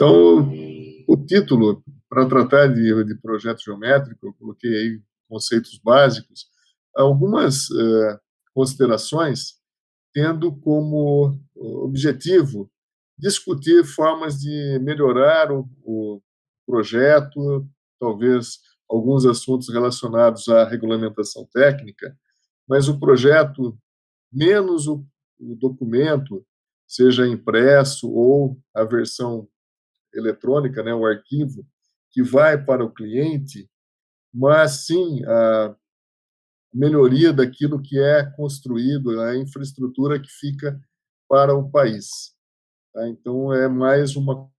Então, o título, para tratar de projeto geométrico, eu coloquei aí conceitos básicos, algumas considerações, tendo como objetivo discutir formas de melhorar o projeto, talvez alguns assuntos relacionados à regulamentação técnica, mas o projeto, menos o documento, seja impresso ou a versão eletrônica, né, o arquivo, que vai para o cliente, mas sim a melhoria daquilo que é construído, a infraestrutura que fica para o país. Tá? Então, é mais uma.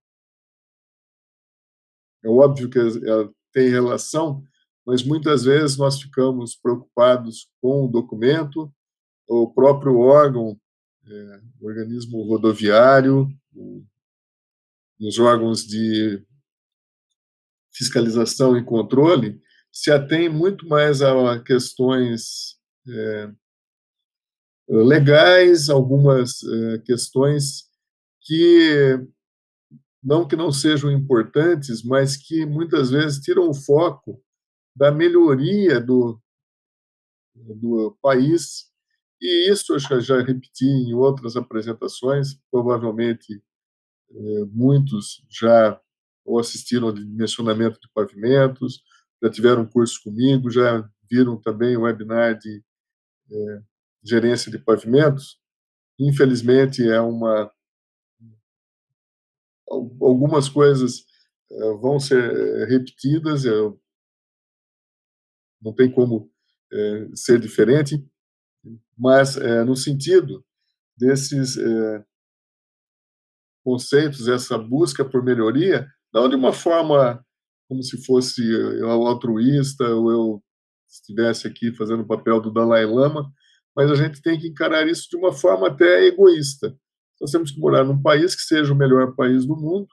É óbvio que ela tem relação, mas muitas vezes nós ficamos preocupados com o documento, o próprio órgão, o organismo rodoviário, os órgãos de fiscalização e controle se atém muito mais a questões legais, algumas questões que não sejam importantes, mas que muitas vezes tiram o foco da melhoria do país. E isso eu já repeti em outras apresentações, provavelmente muitos já ou assistiram de dimensionamento de pavimentos, já tiveram curso comigo, já viram também o webinar de gerência de pavimentos. Infelizmente, algumas coisas vão ser repetidas, não tem como ser diferente, mas no sentido desses conceitos, essa busca por melhoria, não de uma forma como se fosse eu altruísta ou eu estivesse aqui fazendo o papel do Dalai Lama, mas a gente tem que encarar isso de uma forma até egoísta. Nós temos que morar num país que seja o melhor país do mundo,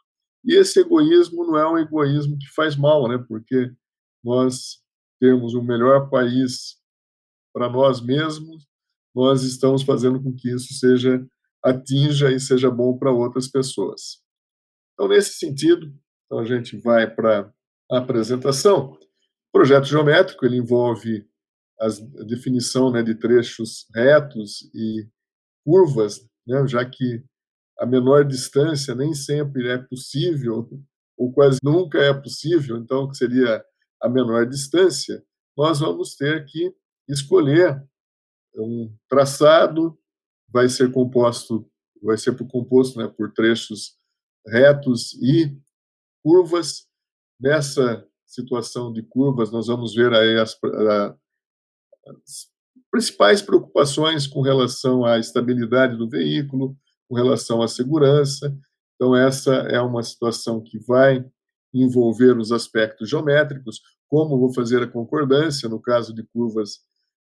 e esse egoísmo não é um egoísmo que faz mal, né? Porque nós temos o melhor país para nós mesmos, nós estamos fazendo com que isso atinja e seja bom para outras pessoas. Então, nesse sentido, então a gente vai para a apresentação. O projeto geométrico ele envolve a definição, né, de trechos retos e curvas, né, já que a menor distância nem sempre é possível, ou quase nunca é possível, então, que seria a menor distância, nós vamos ter que escolher um traçado, vai ser composto, né, por trechos retos e curvas. Nessa situação de curvas, nós vamos ver aí as principais preocupações com relação à estabilidade do veículo, com relação à segurança. Então, essa é uma situação que vai envolver os aspectos geométricos, como vou fazer a concordância. No caso de curvas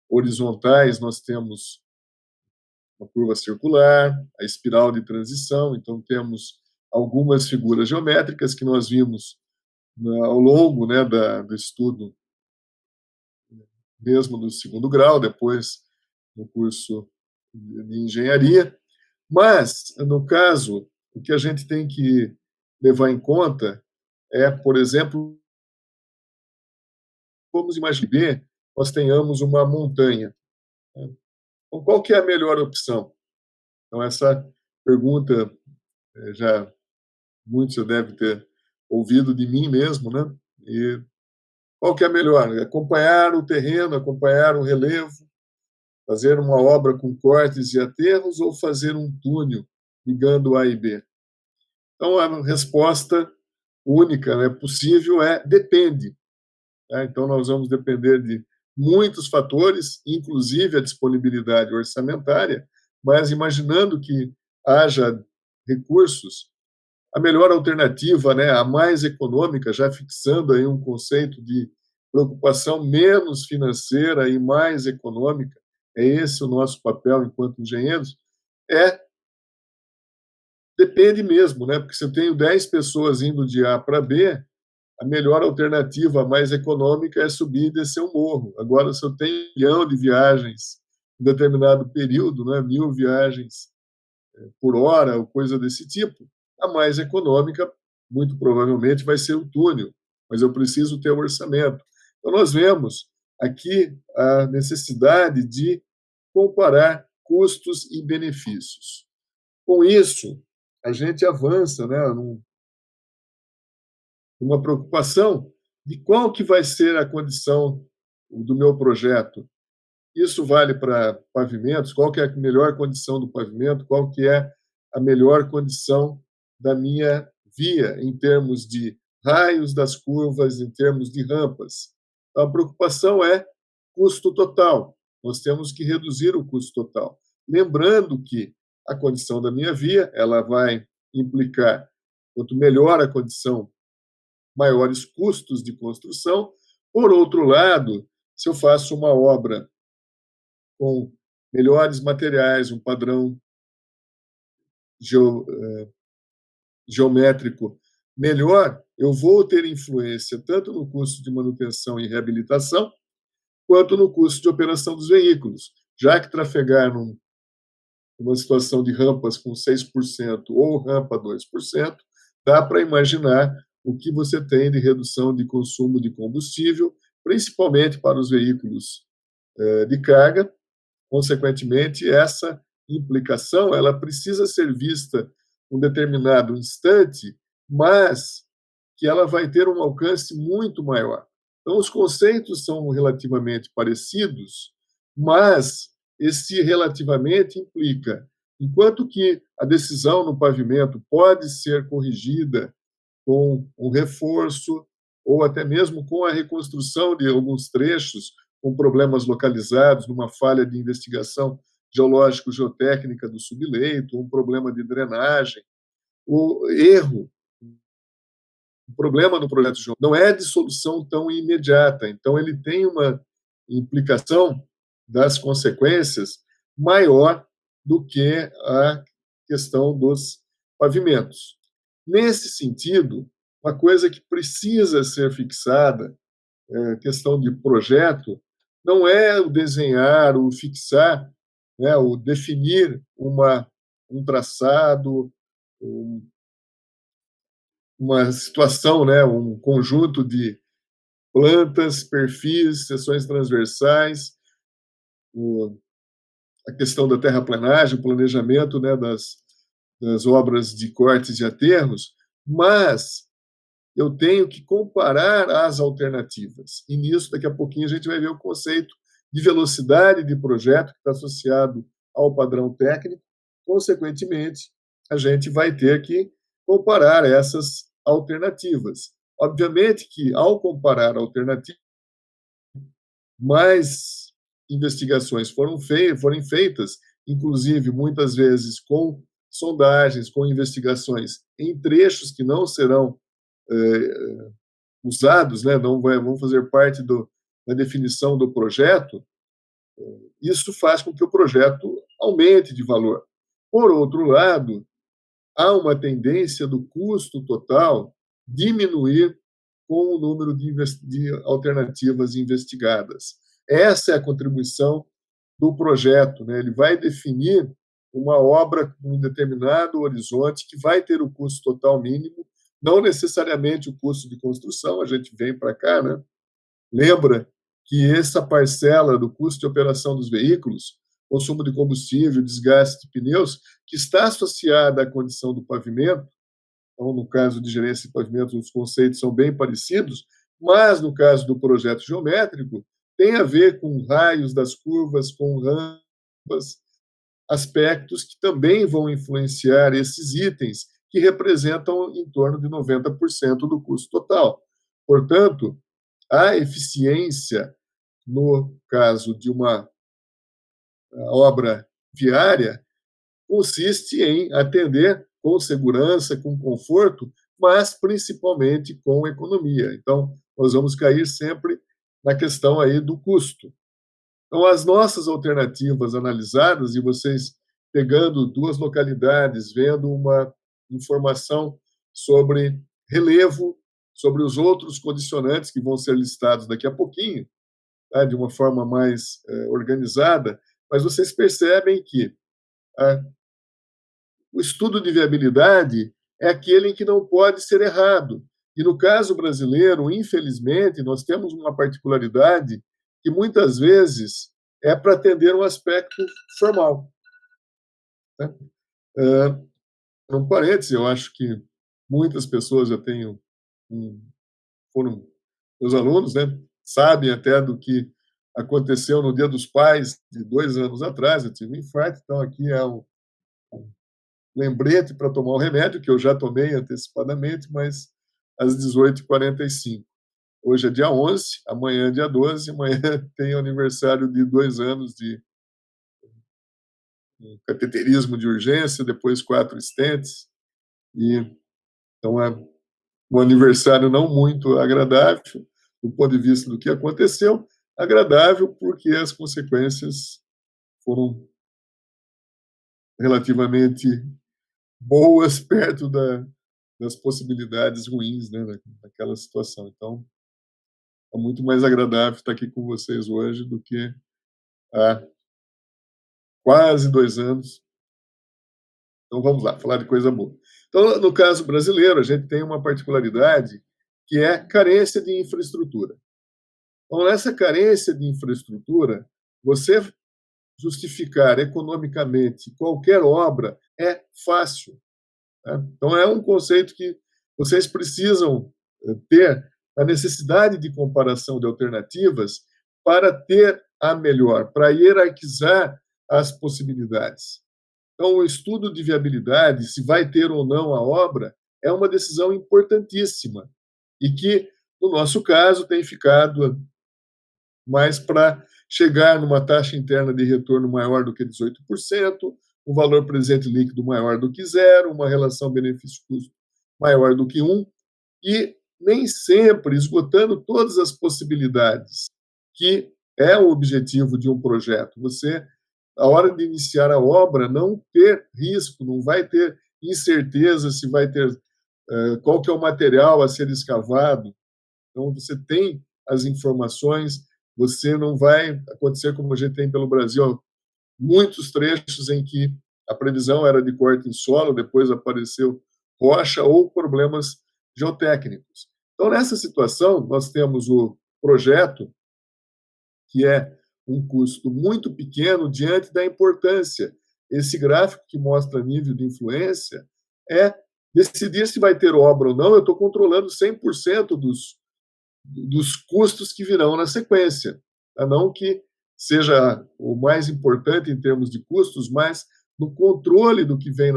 horizontais, nós temos uma curva circular, a espiral de transição, então temos algumas figuras geométricas que nós vimos ao longo, né, do estudo, mesmo do segundo grau, depois no curso de engenharia. Mas, no caso, o que a gente tem que levar em conta é, por exemplo, vamos imaginar que nós tenhamos uma montanha. Né? Então, qual que é a melhor opção? Então, essa pergunta já muitos já devem ter ouvido de mim mesmo, né? E qual que é melhor? Acompanhar o terreno, acompanhar o relevo, fazer uma obra com cortes e aterros ou fazer um túnel ligando A e B? Então, a resposta única, né, possível depende. Tá? Então, nós vamos depender de muitos fatores, inclusive a disponibilidade orçamentária, mas imaginando que haja recursos, a melhor alternativa, né, a mais econômica, já fixando aí um conceito de preocupação menos financeira e mais econômica, é esse o nosso papel enquanto engenheiros, depende mesmo, né, porque se eu tenho 10 pessoas indo de A para B, a melhor alternativa, a mais econômica, é subir e descer o morro. Agora, se eu tenho 1 milhão de viagens em determinado período, né, 1.000 viagens por hora, ou coisa desse tipo, a mais econômica muito provavelmente vai ser o túnel, mas eu preciso ter o orçamento. Então, nós vemos aqui a necessidade de comparar custos e benefícios. Com isso, a gente avança, né, numa preocupação de qual que vai ser a condição do meu projeto. Isso vale para pavimentos, qual que é a melhor condição do pavimento, qual que é a melhor condição da minha via, em termos de raios das curvas, em termos de rampas. Então, a preocupação é custo total. Nós temos que reduzir o custo total. Lembrando que a condição da minha via, ela vai implicar, quanto melhor a condição, maiores custos de construção. Por outro lado, se eu faço uma obra com melhores materiais, um padrão geométrico melhor, eu vou ter influência tanto no custo de manutenção e reabilitação, quanto no custo de operação dos veículos, já que trafegar numa situação de rampas com 6% ou rampa 2%, dá para imaginar o que você tem de redução de consumo de combustível, principalmente para os veículos de carga. Consequentemente, essa implicação ela precisa ser vista em um determinado instante, mas que ela vai ter um alcance muito maior. Então, os conceitos são relativamente parecidos, mas esse relativamente implica, enquanto que a decisão no pavimento pode ser corrigida com um reforço ou até mesmo com a reconstrução de alguns trechos com problemas localizados, numa falha de investigação geológico-geotécnica do subleito, um problema de drenagem, o erro, o problema no projeto não é de solução tão imediata, então ele tem uma implicação das consequências maior do que a questão dos pavimentos. Nesse sentido, uma coisa que precisa ser fixada, questão de projeto, não é o desenhar, o fixar, né, o definir um traçado, uma situação, né, um conjunto de plantas, perfis, seções transversais, a questão da terraplenagem, o planejamento, né, das obras de cortes e aterros, mas eu tenho que comparar as alternativas. E nisso, daqui a pouquinho, a gente vai ver o conceito de velocidade de projeto, que está associado ao padrão técnico. Consequentemente, a gente vai ter que comparar essas alternativas. Obviamente que, ao comparar alternativas, mais investigações forem feitas, inclusive, muitas vezes, com sondagens, com investigações em trechos que não serão usados, né, não vão fazer parte da definição do projeto, isso faz com que o projeto aumente de valor. Por outro lado, há uma tendência do custo total diminuir com o número de alternativas investigadas. Essa é a contribuição do projeto, né? Ele vai definir uma obra com um determinado horizonte que vai ter o custo total mínimo, não necessariamente o custo de construção. A gente vem para cá, né? Lembra que essa parcela do custo de operação dos veículos, consumo de combustível, desgaste de pneus, que está associada à condição do pavimento. Então, no caso de gerência de pavimento, os conceitos são bem parecidos, mas no caso do projeto geométrico, tem a ver com raios das curvas, com rampas, aspectos que também vão influenciar esses itens, que representam em torno de 90% do custo total. Portanto, a eficiência, no caso de uma obra viária, consiste em atender com segurança, com conforto, mas principalmente com economia. Então, nós vamos cair sempre na questão aí do custo. Então, as nossas alternativas analisadas, e vocês pegando duas localidades, vendo uma informação sobre relevo, sobre os outros condicionantes que vão ser listados daqui a pouquinho, tá, de uma forma mais organizada, mas vocês percebem que o estudo de viabilidade é aquele em que não pode ser errado. E no caso brasileiro, infelizmente, nós temos uma particularidade que muitas vezes é para atender um aspecto formal, né? Um parêntese, eu acho que muitas pessoas já têm foram meus alunos, né, sabem até do que aconteceu no Dia dos Pais de 2 anos atrás. Eu tive um infarto, então aqui é um lembrete para tomar o remédio, que eu já tomei antecipadamente, mas às 18h45. Hoje é dia 11, amanhã é dia 12, amanhã tem o aniversário de 2 anos de cateterismo de urgência, depois 4 stents, e então é um aniversário não muito agradável, do ponto de vista do que aconteceu, agradável porque as consequências foram relativamente boas perto das possibilidades ruins, né, daquela situação. Então, é muito mais agradável estar aqui com vocês hoje do que há quase 2 anos. Então vamos lá, falar de coisa boa. Então, no caso brasileiro, a gente tem uma particularidade que é carência de infraestrutura. Então, nessa carência de infraestrutura, você justificar economicamente qualquer obra é fácil, né? Então, é um conceito que vocês precisam ter a necessidade de comparação de alternativas para ter a melhor, para hierarquizar as possibilidades. Então, o estudo de viabilidade, se vai ter ou não a obra, é uma decisão importantíssima e que, no nosso caso, tem ficado mais para chegar numa taxa interna de retorno maior do que 18%, um valor presente líquido maior do que zero, uma relação benefício-custo maior do que 1, e nem sempre esgotando todas as possibilidades, que é o objetivo de um projeto. Você, a hora de iniciar a obra, não ter risco, não vai ter incerteza se vai ter qual que é o material a ser escavado. Então, você tem as informações, você não vai acontecer como a gente tem pelo Brasil, muitos trechos em que a previsão era de corte em solo, depois apareceu rocha ou problemas geotécnicos. Então, nessa situação, nós temos o projeto, que é um custo muito pequeno diante da importância. Esse gráfico que mostra nível de influência é decidir se vai ter obra ou não. Eu estou controlando 100% dos custos que virão na sequência, a não que seja o mais importante em termos de custos, mas no controle do que vem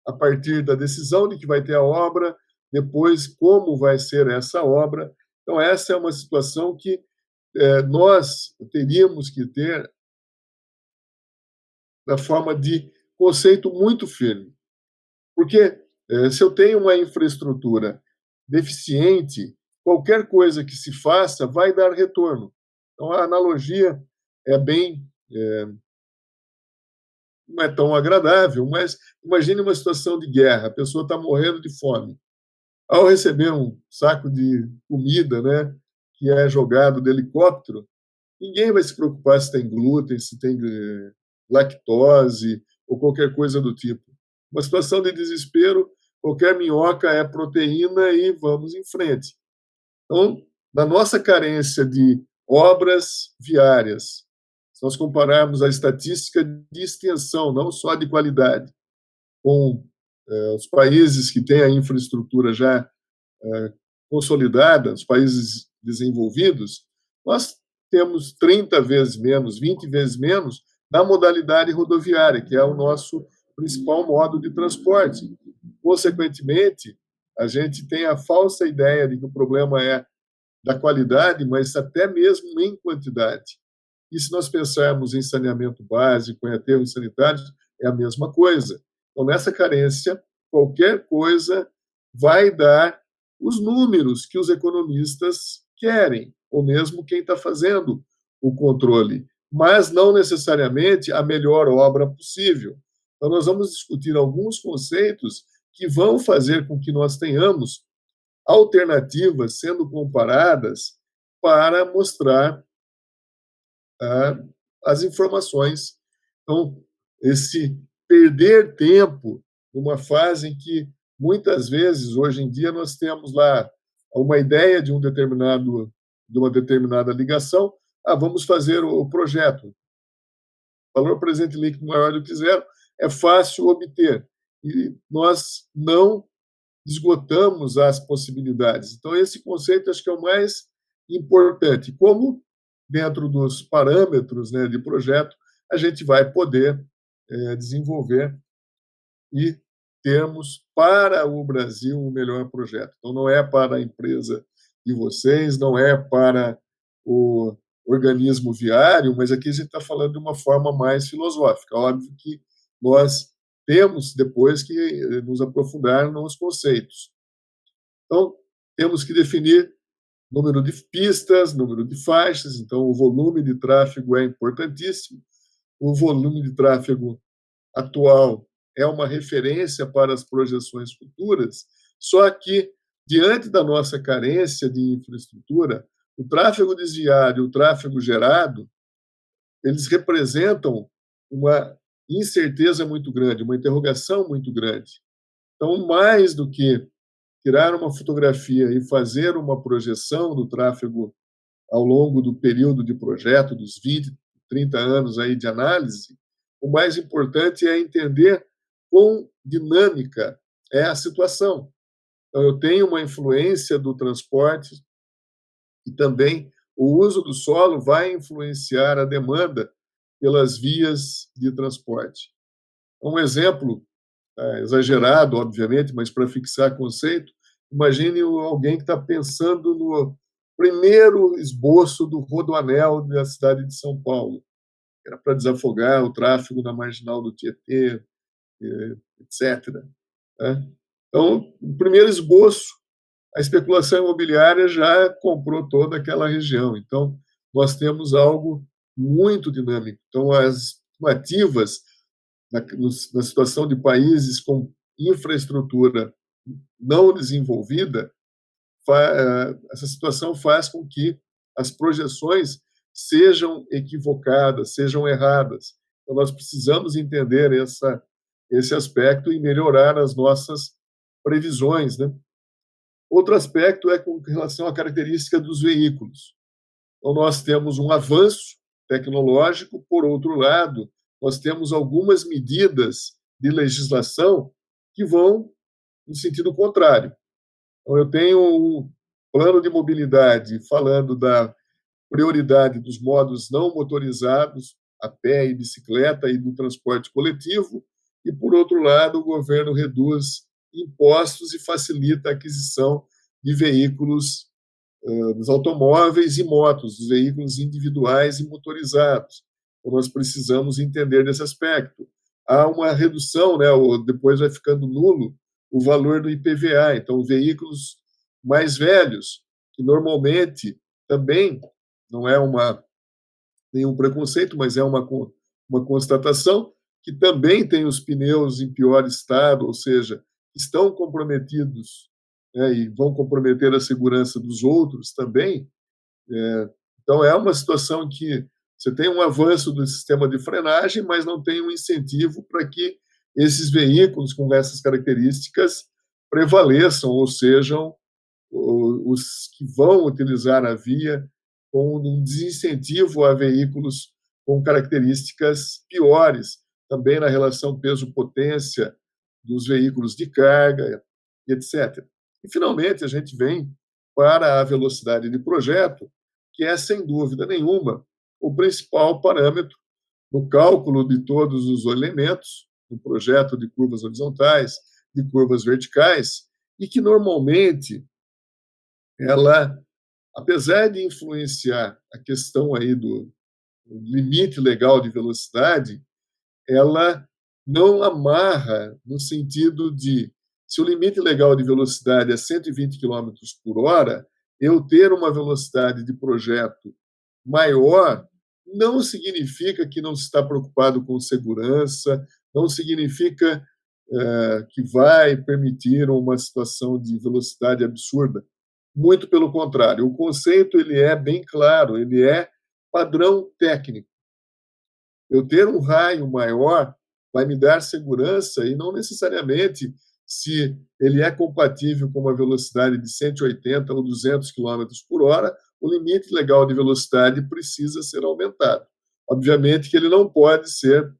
a partir da decisão de que vai ter a obra, depois como vai ser essa obra. Então, essa é uma situação que nós teríamos que ter da forma de conceito muito firme. Porque se eu tenho uma infraestrutura deficiente, qualquer coisa que se faça vai dar retorno. Então, a analogia é bem. Não é tão agradável, mas imagine uma situação de guerra, a pessoa está morrendo de fome. Ao receber um saco de comida, né, que é jogado do helicóptero, ninguém vai se preocupar se tem glúten, se tem lactose ou qualquer coisa do tipo. Uma situação de desespero, qualquer minhoca é proteína e vamos em frente. Então, na nossa carência de obras viárias, se nós compararmos a estatística de extensão, não só de qualidade, com os países que têm a infraestrutura já consolidada, os países desenvolvidos, nós temos 30 vezes menos, 20 vezes menos na modalidade rodoviária, que é o nosso principal modo de transporte. Consequentemente, a gente tem a falsa ideia de que o problema é da qualidade, mas até mesmo em quantidade. E se nós pensarmos em saneamento básico, em aterros sanitários, é a mesma coisa. Então, nessa carência, qualquer coisa vai dar os números que os economistas querem, ou mesmo quem está fazendo o controle, mas não necessariamente a melhor obra possível. Então, nós vamos discutir alguns conceitos que vão fazer com que nós tenhamos alternativas sendo comparadas para mostrar as informações. Então, esse perder tempo numa fase em que, muitas vezes, hoje em dia, nós temos lá uma ideia de uma determinada ligação, vamos fazer o projeto. Valor presente líquido maior do que zero é fácil obter. E nós não esgotamos as possibilidades. Então, esse conceito acho que é o mais importante. Como, dentro dos parâmetros, né, de projeto, a gente vai poder desenvolver e termos para o Brasil o melhor projeto. Então, não é para a empresa de vocês, não é para o organismo viário, mas aqui a gente está falando de uma forma mais filosófica. Óbvio que nós temos depois que nos aprofundar nos conceitos. Então, temos que definir número de pistas, número de faixas, então o volume de tráfego é importantíssimo. O volume de tráfego atual é uma referência para as projeções futuras, só que, diante da nossa carência de infraestrutura, o tráfego desviado e o tráfego gerado, eles representam uma incerteza muito grande, uma interrogação muito grande. Então, mais do que tirar uma fotografia e fazer uma projeção do tráfego ao longo do período de projeto, dos 20, 30 anos aí de análise, o mais importante é entender quão dinâmica é a situação. Então, eu tenho uma influência do transporte e também o uso do solo vai influenciar a demanda pelas vias de transporte. Um exemplo exagerado, obviamente, mas para fixar conceito, imagine alguém que está pensando no primeiro esboço do rodoanel da cidade de São Paulo. Era para desafogar o tráfego na marginal do Tietê, etc. Então, o primeiro esboço, a especulação imobiliária já comprou toda aquela região. Então, nós temos algo muito dinâmico. Então, as estimativas na situação de países com infraestrutura não desenvolvida, essa situação faz com que as projeções sejam equivocadas, sejam erradas. Então, nós precisamos entender esse aspecto e melhorar as nossas previsões, né? Outro aspecto é com relação à característica dos veículos. Então, nós temos um avanço tecnológico, por outro lado, nós temos algumas medidas de legislação que vão no sentido contrário. Então, eu tenho um plano de mobilidade falando da prioridade dos modos não motorizados, a pé e bicicleta, e do transporte coletivo, e, por outro lado, o governo reduz impostos e facilita a aquisição de veículos, dos automóveis e motos, dos veículos individuais e motorizados. Então, nós precisamos entender desse aspecto. Há uma redução, né, depois vai ficando nulo o valor do IPVA. Então, veículos mais velhos, que normalmente também não é nenhum preconceito, mas é uma constatação, que também tem os pneus em pior estado, ou seja, estão comprometidos, né, e vão comprometer a segurança dos outros também. Então, é uma situação que você tem um avanço do sistema de frenagem, mas não tem um incentivo para que esses veículos com essas características prevaleçam, ou sejam os que vão utilizar a via com um desincentivo a veículos com características piores, também na relação peso-potência dos veículos de carga, etc. E, finalmente, a gente vem para a velocidade de projeto, que é, sem dúvida nenhuma, o principal parâmetro no cálculo de todos os elementos, no projeto de curvas horizontais, de curvas verticais, e que, normalmente, ela, apesar de influenciar a questão aí do limite legal de velocidade, ela não amarra no sentido de, se o limite legal de velocidade é 120 km por hora, eu ter uma velocidade de projeto maior não significa que não se está preocupado com segurança, não significa que vai permitir uma situação de velocidade absurda. Muito pelo contrário, o conceito ele é bem claro, ele é padrão técnico. Eu ter um raio maior vai me dar segurança e não necessariamente se ele é compatível com uma velocidade de 180 ou 200 quilômetros por hora, o limite legal de velocidade precisa ser aumentado. Obviamente que ele não pode ser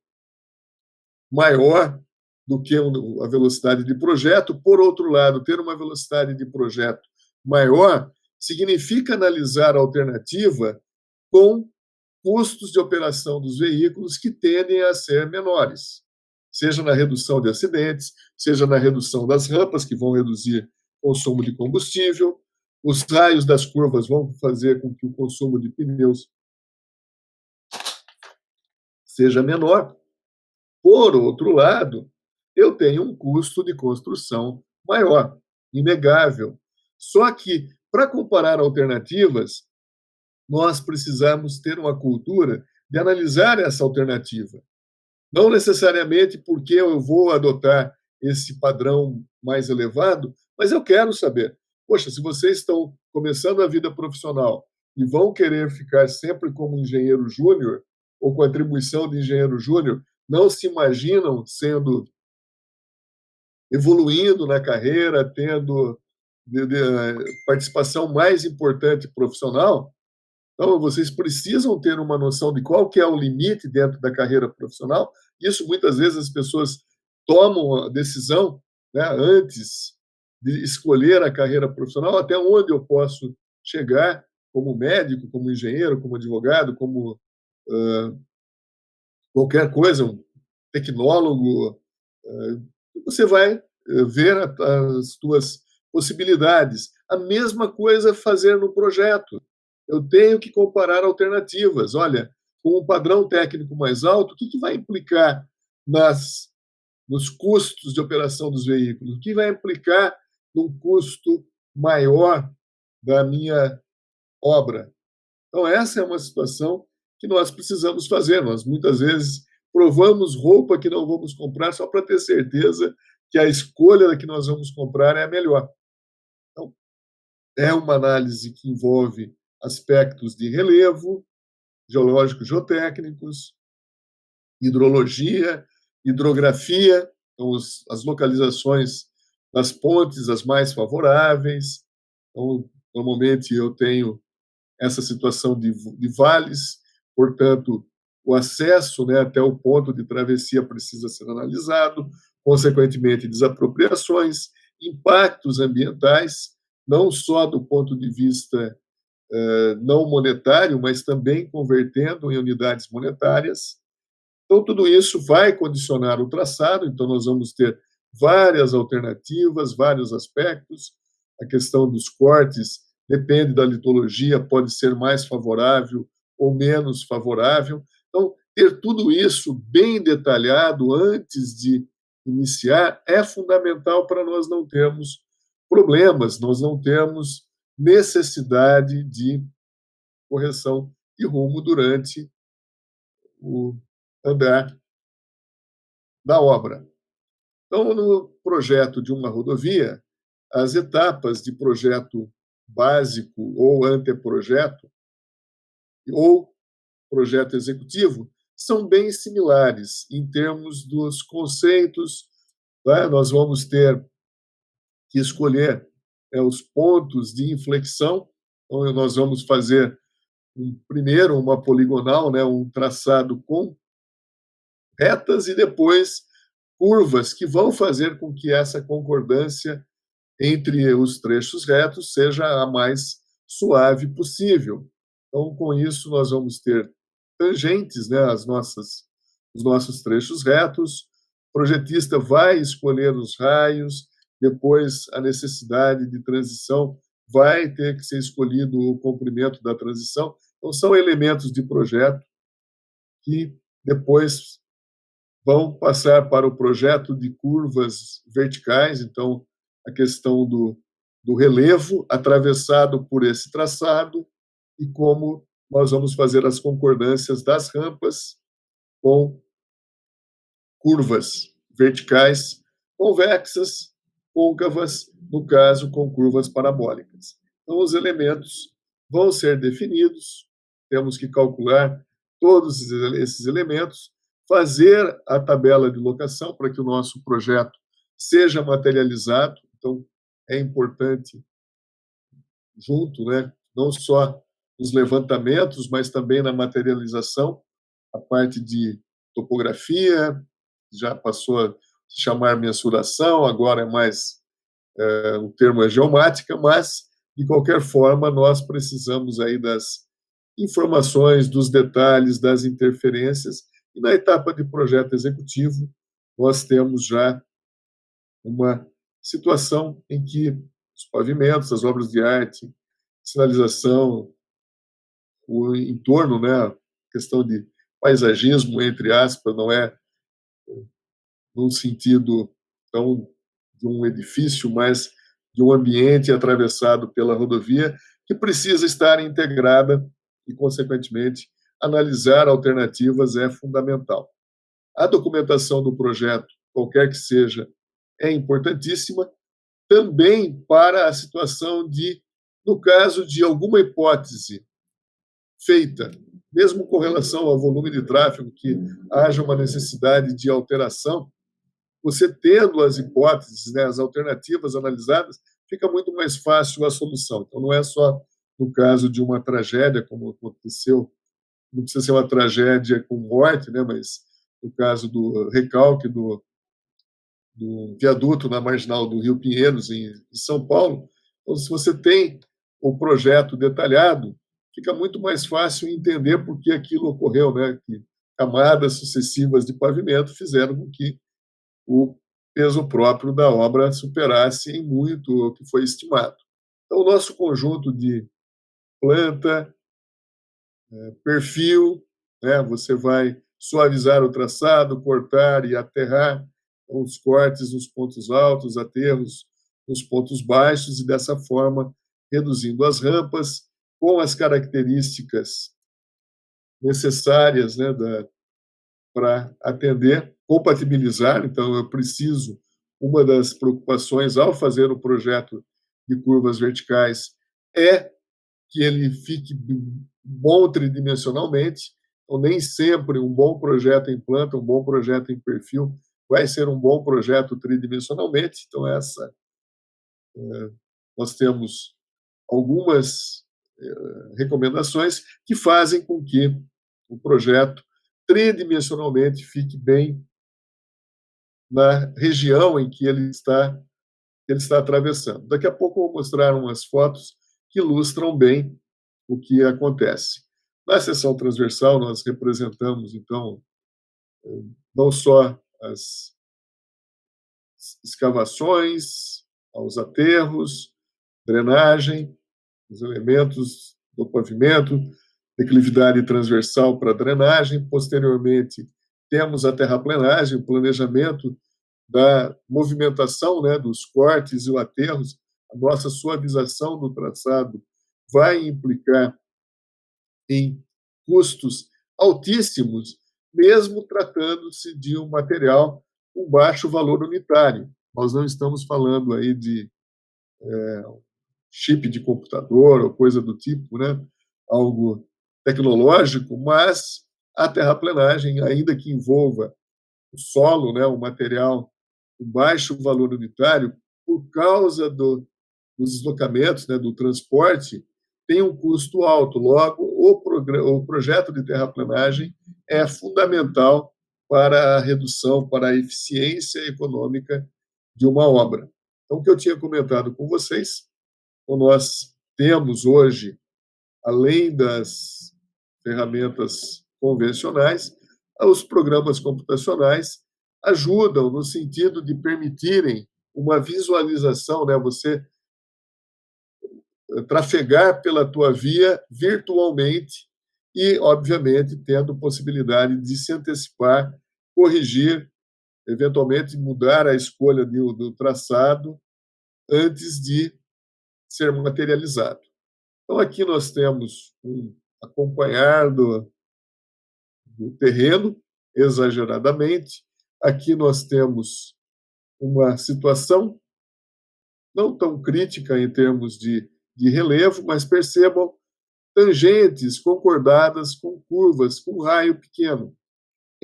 maior do que a velocidade de projeto. Por outro lado, ter uma velocidade de projeto maior significa analisar a alternativa com custos de operação dos veículos que tendem a ser menores, seja na redução de acidentes, seja na redução das rampas, que vão reduzir o consumo de combustível, os raios das curvas vão fazer com que o consumo de pneus seja menor. Por outro lado, eu tenho um custo de construção maior, inegável. Só que, para comparar alternativas, nós precisamos ter uma cultura de analisar essa alternativa. Não necessariamente porque eu vou adotar esse padrão mais elevado, mas eu quero saber. Poxa, se vocês estão começando a vida profissional e vão querer ficar sempre como engenheiro júnior, ou com atribuição de engenheiro júnior, não se imaginam evoluindo na carreira, tendo participação mais importante profissional. Então, vocês precisam ter uma noção de qual que é o limite dentro da carreira profissional. Isso, muitas vezes, as pessoas tomam a decisão, né, antes de escolher a carreira profissional, até onde eu posso chegar como médico, como engenheiro, como advogado, como qualquer coisa, um tecnólogo. Você vai ver as suas possibilidades. A mesma coisa fazer no projeto. Eu tenho que comparar alternativas. Olha, com um padrão técnico mais alto, o que vai implicar nos custos de operação dos veículos? O que vai implicar num custo maior da minha obra? Então, essa é uma situação que nós precisamos fazer. Nós, muitas vezes, provamos roupa que não vamos comprar só para ter certeza que a escolha que nós vamos comprar é a melhor. Então, é uma análise que envolve aspectos de relevo, geológicos, geotécnicos, hidrologia, hidrografia, então as localizações das pontes, as mais favoráveis. Então, normalmente eu tenho essa situação de vales, portanto, o acesso, né, até o ponto de travessia precisa ser analisado, consequentemente, desapropriações, impactos ambientais, não só do ponto de vista não monetário, mas também convertendo em unidades monetárias. Então, tudo isso vai condicionar o traçado, então nós vamos ter várias alternativas, vários aspectos. A questão dos cortes depende da litologia, pode ser mais favorável ou menos favorável. Então, ter tudo isso bem detalhado antes de iniciar é fundamental para nós não termos problemas, nós não termos necessidade de correção de rumo durante o andar da obra. Então, no projeto de uma rodovia, as etapas de projeto básico ou anteprojeto ou projeto executivo são bem similares em termos dos conceitos. Né? Nós vamos ter que escolher os pontos de inflexão. Então, nós vamos fazer primeiro uma poligonal, né, um traçado com retas e depois curvas que vão fazer com que essa concordância entre os trechos retos seja a mais suave possível. Então, com isso, nós vamos ter tangentes, né, os nossos trechos retos. O projetista vai escolher os raios, depois a necessidade de transição vai ter que ser escolhido o comprimento da transição. Então, são elementos de projeto que depois vão passar para o projeto de curvas verticais. Então, a questão do relevo atravessado por esse traçado e como nós vamos fazer as concordâncias das rampas com curvas verticais convexas, côncavas, no caso, com curvas parabólicas. Então, os elementos vão ser definidos, temos que calcular todos esses elementos, fazer a tabela de locação para que o nosso projeto seja materializado. Então, é importante, junto, né, não só nos levantamentos, mas também na materialização, a parte de topografia, já passou a se chamar mensuração, agora é mais, o termo é geomática, mas, de qualquer forma, nós precisamos aí das informações, dos detalhes, das interferências, e na etapa de projeto executivo, nós temos já uma situação em que os pavimentos, as obras de arte, sinalização, o entorno, né, questão de paisagismo, entre aspas, não é num sentido tão de um edifício, mas de um ambiente atravessado pela rodovia, que precisa estar integrada e, consequentemente, analisar alternativas é fundamental. A documentação do projeto, qualquer que seja, é importantíssima, também para a situação de, no caso de alguma hipótese feita, mesmo com relação ao volume de tráfego, que haja uma necessidade de alteração, você tendo as hipóteses, né, as alternativas analisadas, fica muito mais fácil a solução. Então, não é só no caso de uma tragédia, como aconteceu, não precisa ser uma tragédia com morte, né, mas no caso do recalque do viaduto na marginal do Rio Pinheiros, em São Paulo. Então, se você tem o projeto detalhado, fica muito mais fácil entender por que aquilo ocorreu, né? Que camadas sucessivas de pavimento fizeram com que o peso próprio da obra superasse em muito o que foi estimado. Então, o nosso conjunto de planta, perfil, né? Você vai suavizar o traçado, cortar e aterrar os cortes nos pontos altos, aterros nos pontos baixos, e dessa forma reduzindo as rampas com as características necessárias, né, para atender, compatibilizar. Então, eu preciso, uma das preocupações ao fazer o projeto de curvas verticais é que ele fique bom tridimensionalmente. Então, nem sempre um bom projeto em planta, um bom projeto em perfil vai ser um bom projeto tridimensionalmente. Então, nós temos algumas recomendações que fazem com que o projeto tridimensionalmente fique bem na região em que ele está atravessando. Daqui a pouco eu vou mostrar umas fotos que ilustram bem o que acontece. Na seção transversal, nós representamos, então, não só as escavações, aos aterros, drenagem, os elementos do pavimento, declividade transversal para drenagem. Posteriormente, temos a terraplenagem, o planejamento da movimentação, né, dos cortes e aterros. A nossa suavização do traçado vai implicar em custos altíssimos, mesmo tratando-se de um material com baixo valor unitário. Nós não estamos falando aí de chip de computador ou coisa do tipo, né? Algo tecnológico, mas a terraplenagem, ainda que envolva o solo, né, o material com baixo valor unitário, por causa dos deslocamentos, né, do transporte, tem um custo alto. Logo, o projeto de terraplenagem é fundamental para a redução, para a eficiência econômica de uma obra. Então, o que eu tinha comentado com vocês, então nós temos hoje, além das ferramentas convencionais, os programas computacionais ajudam no sentido de permitirem uma visualização, né? Você trafegar pela tua via virtualmente e, obviamente, tendo possibilidade de se antecipar, corrigir, eventualmente mudar a escolha do traçado antes de ser materializado. Então, aqui nós temos um acompanhar do terreno, exageradamente. Aqui nós temos uma situação não tão crítica em termos de relevo, mas percebam tangentes concordadas com curvas, com raio pequeno.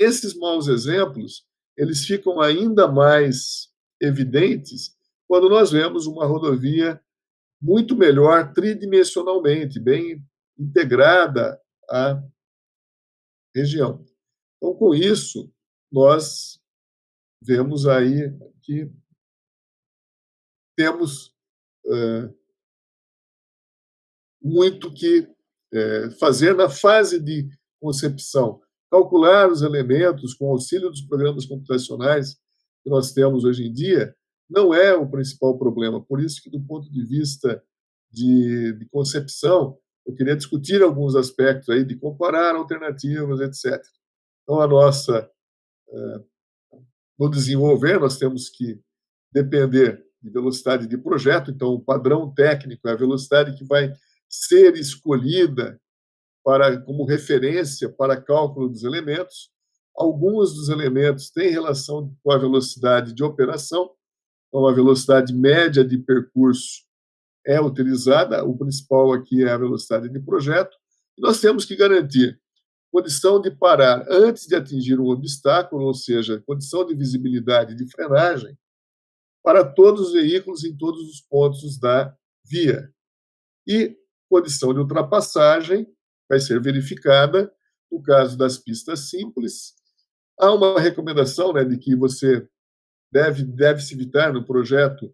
esses maus exemplos, eles ficam ainda mais evidentes quando nós vemos uma rodovia muito melhor tridimensionalmente, bem integrada à região. Então, com isso, nós vemos aí que temos muito que fazer na fase de concepção. Calcular os elementos com auxílio dos programas computacionais que nós temos hoje em dia não é o principal problema. Por isso que, do ponto de vista de concepção, eu queria discutir alguns aspectos aí de comparar alternativas, etc. Então, no desenvolver, nós temos que depender de velocidade de projeto. Então, o padrão técnico é a velocidade que vai ser escolhida como referência para cálculo dos elementos. Alguns dos elementos têm relação com a velocidade de operação, então a velocidade média de percurso é utilizada, o principal aqui é a velocidade de projeto, e nós temos que garantir condição de parar antes de atingir um obstáculo, ou seja, condição de visibilidade de frenagem, para todos os veículos em todos os pontos da via. E condição de ultrapassagem vai ser verificada no caso das pistas simples. Há uma recomendação, né, de que você deve se evitar no projeto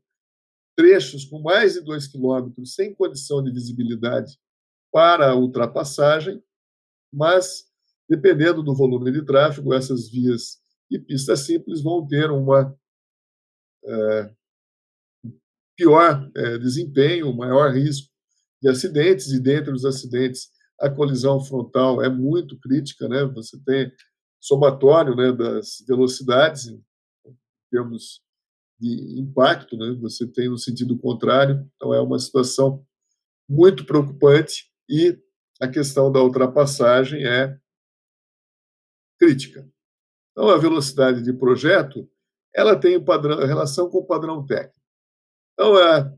trechos com mais de 2 quilômetros sem condição de visibilidade para a ultrapassagem, mas, dependendo do volume de tráfego, essas vias de pista simples vão ter uma pior desempenho, maior risco de acidentes, e dentre os acidentes, a colisão frontal é muito crítica, né? Você tem somatório, né, das velocidades em termos de impacto, né? Você tem no sentido contrário, então é uma situação muito preocupante, e a questão da ultrapassagem é crítica. Então, a velocidade de projeto, ela tem relação com o padrão técnico. Então, é a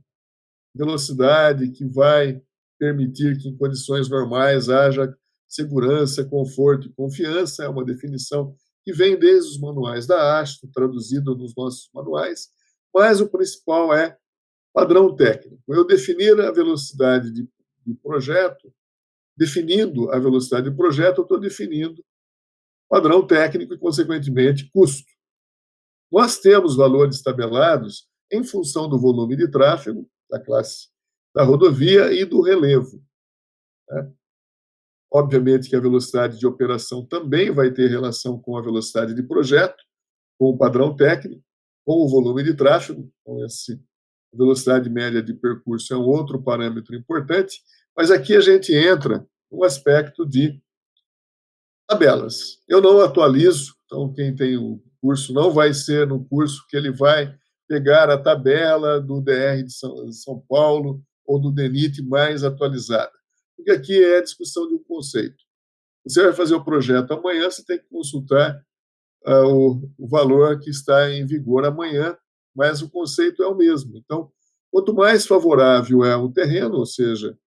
velocidade que vai permitir que, em condições normais, haja segurança, conforto e confiança, é uma definição que vem desde os manuais da AASHTO, traduzido nos nossos manuais, mas o principal é padrão técnico. Eu definir a velocidade de projeto, definindo a velocidade de projeto, eu estou definindo padrão técnico e, consequentemente, custo. Nós temos valores tabelados em função do volume de tráfego da classe da rodovia e do relevo, né? Obviamente que a velocidade de operação também vai ter relação com a velocidade de projeto, com o padrão técnico, com o volume de tráfego. Então, essa velocidade média de percurso é um outro parâmetro importante, mas aqui a gente entra no aspecto de tabelas. Eu não atualizo, então quem tem o curso não vai ser no curso que ele vai pegar a tabela do DR de São Paulo ou do DENIT mais atualizada, porque aqui é a discussão de um conceito. Você vai fazer o projeto amanhã, você tem que consultar o valor que está em vigor amanhã, mas o conceito é o mesmo. Então, quanto mais favorável é o terreno, ou seja,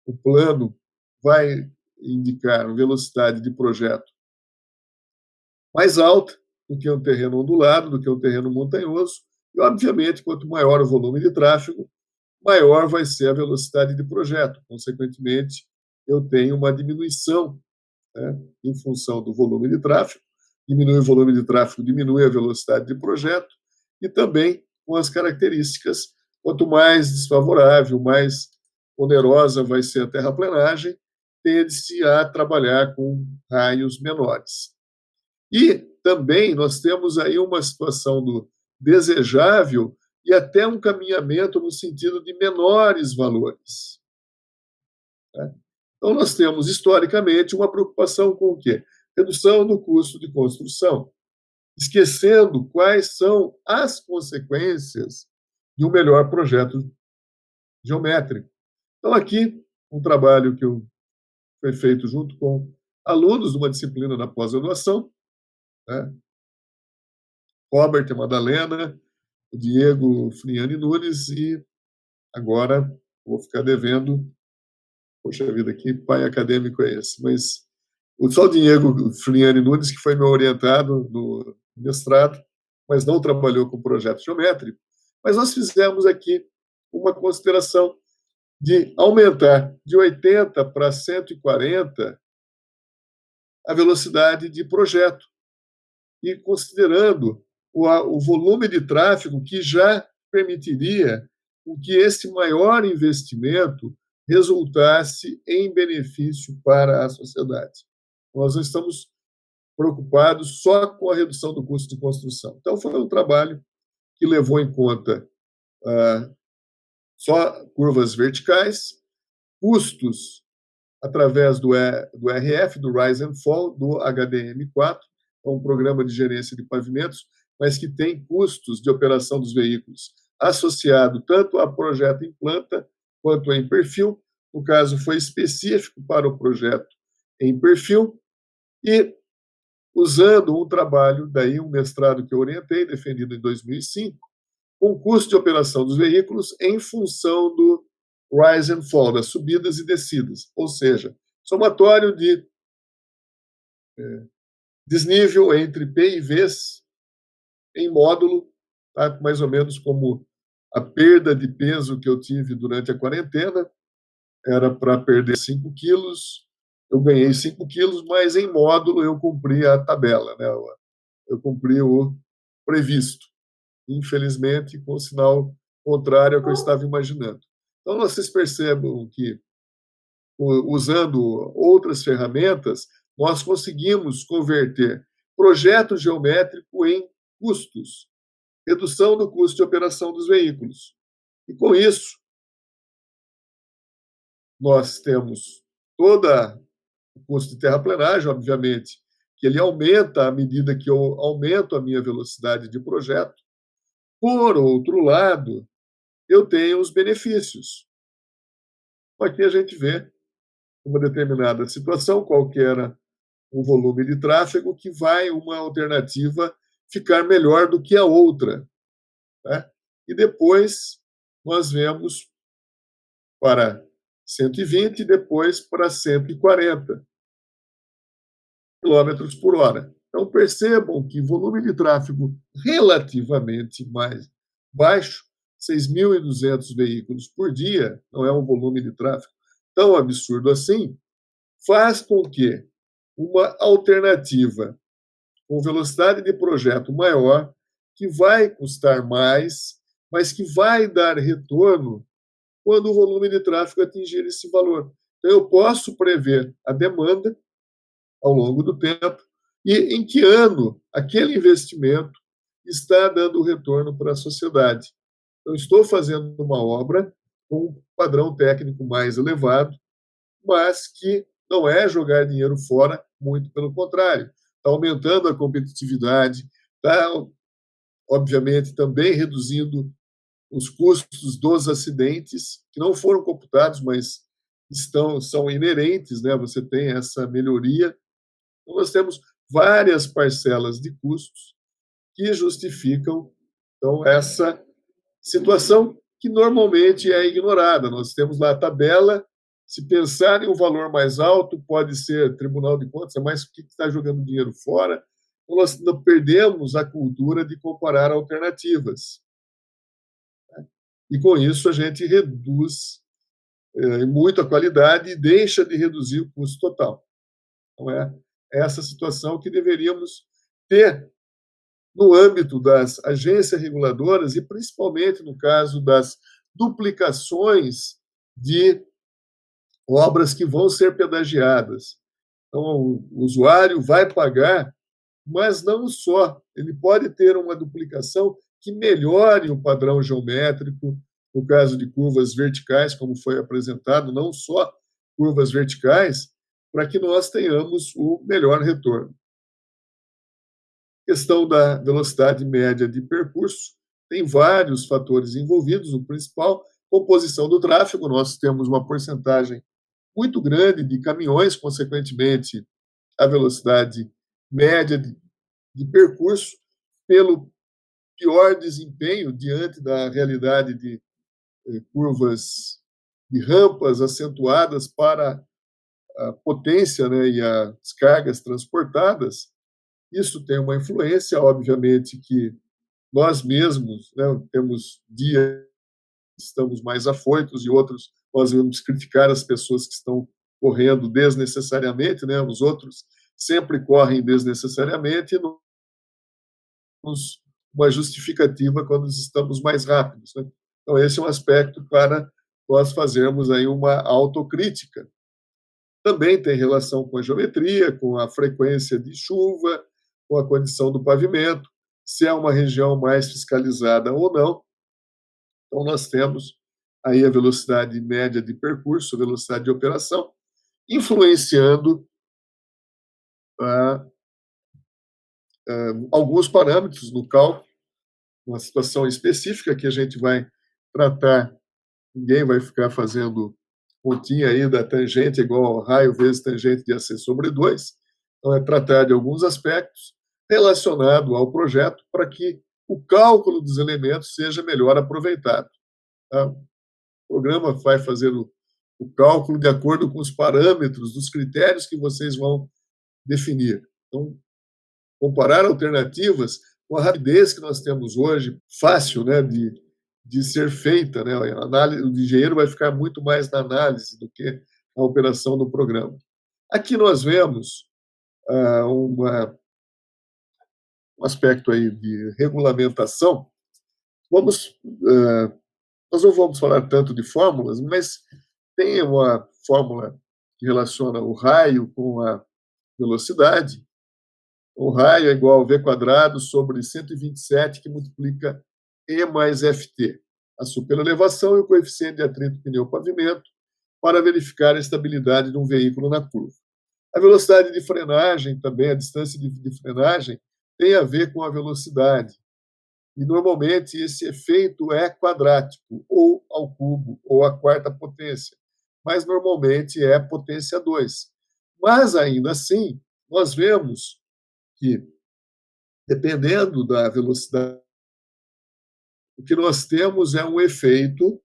o plano vai indicar uma velocidade de projeto mais alta do que um terreno ondulado, do que um terreno montanhoso, e, obviamente, quanto maior o volume de tráfego, maior vai ser a velocidade de projeto. Consequentemente, eu tenho uma diminuição, né, em função do volume de tráfego. Diminui o volume de tráfego, diminui a velocidade de projeto, e também com as características, quanto mais desfavorável, mais onerosa vai ser a terraplenagem, tende-se a trabalhar com raios menores. E também nós temos aí uma situação do desejável e até um caminhamento no sentido de menores valores, né? Então, nós temos, historicamente, uma preocupação com o quê? Redução do custo de construção, esquecendo quais são as consequências de um melhor projeto geométrico. Então, aqui, um trabalho que foi feito junto com alunos de uma disciplina da pós-graduação, né? Robert e Madalena, o Diego Friani Nunes, e agora vou ficar devendo, poxa vida, que pai acadêmico é esse? Mas Só o Diego Friani Nunes, que foi meu orientado no mestrado, mas não trabalhou com projeto geométrico. Mas nós fizemos aqui uma consideração de aumentar de 80 para 140 a velocidade de projeto, e considerando o volume de tráfego que já permitiria que esse maior investimento resultasse em benefício para a sociedade. Nós não estamos preocupados só com a redução do custo de construção. Então, foi um trabalho que levou em conta só curvas verticais, custos através do RF, do Rise and Fall, do HDM4, é um programa de gerência de pavimentos, mas que tem custos de operação dos veículos associado tanto a projeto em planta quanto em perfil. No caso, foi específico para o projeto em perfil, e usando um trabalho, daí um mestrado que eu orientei, defendido em 2005, com custo de operação dos veículos em função do rise and fall, das subidas e descidas, ou seja, somatório de desnível entre P e Vs em módulo, tá? Mais ou menos como a perda de peso que eu tive durante a quarentena, era para perder 5 quilos, eu ganhei 5 quilos, mas em módulo eu cumpri a tabela, né? Eu cumpri o previsto, infelizmente com o sinal contrário ao que eu estava imaginando. Então, vocês percebam que, usando outras ferramentas, nós conseguimos converter projeto geométrico em custos, redução do custo de operação dos veículos. E, com isso, nós temos todo o custo de terraplenagem, obviamente, que ele aumenta à medida que eu aumento a minha velocidade de projeto. Por outro lado, eu tenho os benefícios. Aqui a gente vê uma determinada situação, qual que era o volume de tráfego, que vai uma alternativa ficar melhor do que a outra, né? E depois nós vemos para 120 e depois para 140 quilômetros por hora. Então, percebam que volume de tráfego relativamente mais baixo, 6.200 veículos por dia, não é um volume de tráfego tão absurdo assim, faz com que uma alternativa com velocidade de projeto maior, que vai custar mais, mas que vai dar retorno quando o volume de tráfego atingir esse valor. Então, eu posso prever a demanda ao longo do tempo e em que ano aquele investimento está dando retorno para a sociedade. Eu estou fazendo uma obra com um padrão técnico mais elevado, mas que não é jogar dinheiro fora, muito pelo contrário. Está aumentando a competitividade, está, obviamente, também reduzindo os custos dos acidentes, que não foram computados, mas são inerentes, né? Você tem essa melhoria. Então, nós temos várias parcelas de custos que justificam, então, essa situação que normalmente é ignorada. Nós temos lá a tabela, se pensar em um valor mais alto, pode ser Tribunal de Contas, mas o que está jogando dinheiro fora? Então, nós perdemos a cultura de comparar alternativas. E, com isso, a gente reduz muito a qualidade e deixa de reduzir o custo total. Então, é essa situação que deveríamos ter no âmbito das agências reguladoras e, principalmente, no caso das duplicações de obras que vão ser pedagiadas. Então, o usuário vai pagar, mas não só. Ele pode ter uma duplicação que melhore o padrão geométrico, no caso de curvas verticais, como foi apresentado, não só curvas verticais, para que nós tenhamos o melhor retorno. A questão da velocidade média de percurso tem vários fatores envolvidos. O principal, composição do tráfego. Nós temos uma porcentagem muito grande de caminhões, consequentemente, a velocidade média de percurso, pelo pior desempenho diante da realidade de curvas de rampas acentuadas para a potência, né, e as cargas transportadas, isso tem uma influência, obviamente, que nós mesmos, né, temos dias que estamos mais afoitos e outros nós vamos criticar as pessoas que estão correndo desnecessariamente, né, os outros sempre correm desnecessariamente e nos uma justificativa quando estamos mais rápidos, né? Então esse é um aspecto para nós fazermos aí uma autocrítica. Também tem relação com a geometria, com a frequência de chuva, com a condição do pavimento, se é uma região mais fiscalizada ou não. Então nós temos aí a velocidade média de percurso, velocidade de operação, influenciando ah, alguns parâmetros no cálculo, uma situação específica que a gente vai tratar. Ninguém vai ficar fazendo continha aí da tangente igual ao raio vezes tangente de AC sobre 2. Então, é tratar de alguns aspectos relacionados ao projeto para que o cálculo dos elementos seja melhor aproveitado. Tá? O programa vai fazer o cálculo de acordo com os parâmetros dos critérios que vocês vão definir. Então, comparar alternativas com a rapidez que nós temos hoje, fácil, né, de ser feita, né? A análise, o engenheiro vai ficar muito mais na análise do que na operação do programa. Aqui nós vemos um aspecto aí de regulamentação. Nós não vamos falar tanto de fórmulas, mas tem uma fórmula que relaciona o raio com a velocidade. O raio é igual a v² sobre 127, que multiplica E mais FT, a superelevação e o coeficiente de atrito pneu-pavimento, para verificar a estabilidade de um veículo na curva. A velocidade de frenagem também, a distância de frenagem, tem a ver com a velocidade. E, normalmente, esse efeito é quadrático, ou ao cubo, ou à quarta potência. Mas, normalmente, é potência 2. Mas, ainda assim, nós vemos que, dependendo da velocidade, o que nós temos é um efeito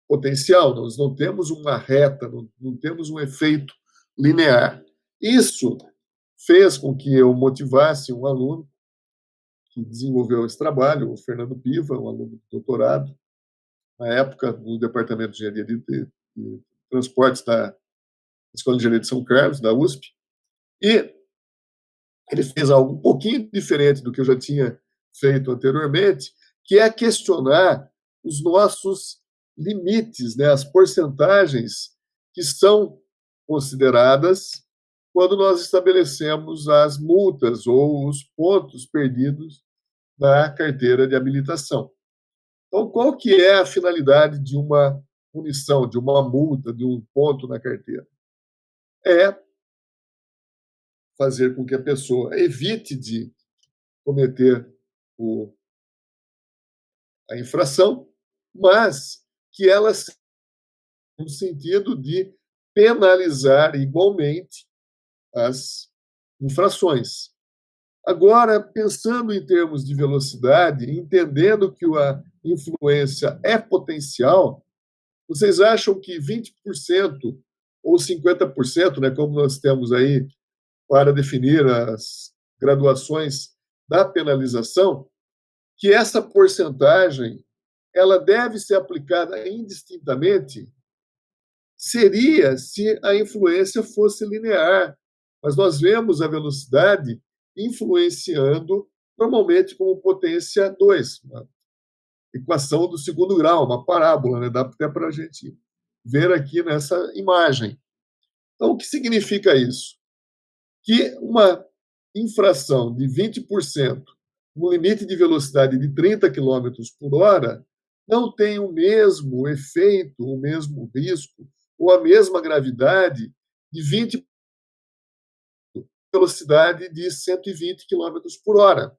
potencial, nós não temos uma reta, não temos um efeito linear. Isso fez com que eu motivasse um aluno que desenvolveu esse trabalho, o Fernando Piva, um aluno de doutorado, na época, no Departamento de Engenharia de Transportes da Escola de Engenharia de São Carlos, da USP, e ele fez algo um pouquinho diferente do que eu já tinha feito anteriormente, que é questionar os nossos limites, né, as porcentagens que são consideradas quando nós estabelecemos as multas ou os pontos perdidos na carteira de habilitação. Então, qual que é a finalidade de uma punição, de uma multa, de um ponto na carteira? É fazer com que a pessoa evite de cometer a infração, mas que ela no sentido de penalizar igualmente as infrações. Agora, pensando em termos de velocidade, entendendo que a influência é potencial, vocês acham que 20% ou 50%, né, como nós temos aí para definir as graduações da penalização, que essa porcentagem ela deve ser aplicada indistintamente? Seria se a influência fosse linear, mas nós vemos a velocidade influenciando normalmente como potência 2, uma equação do segundo grau, uma parábola, né? Dá até para a gente ver aqui nessa imagem. Então, o que significa isso? Que uma infração de 20%, um limite de velocidade de 30 km por hora, não tem o mesmo efeito, o mesmo risco, ou a mesma gravidade de 20 velocidade de 120 km por hora.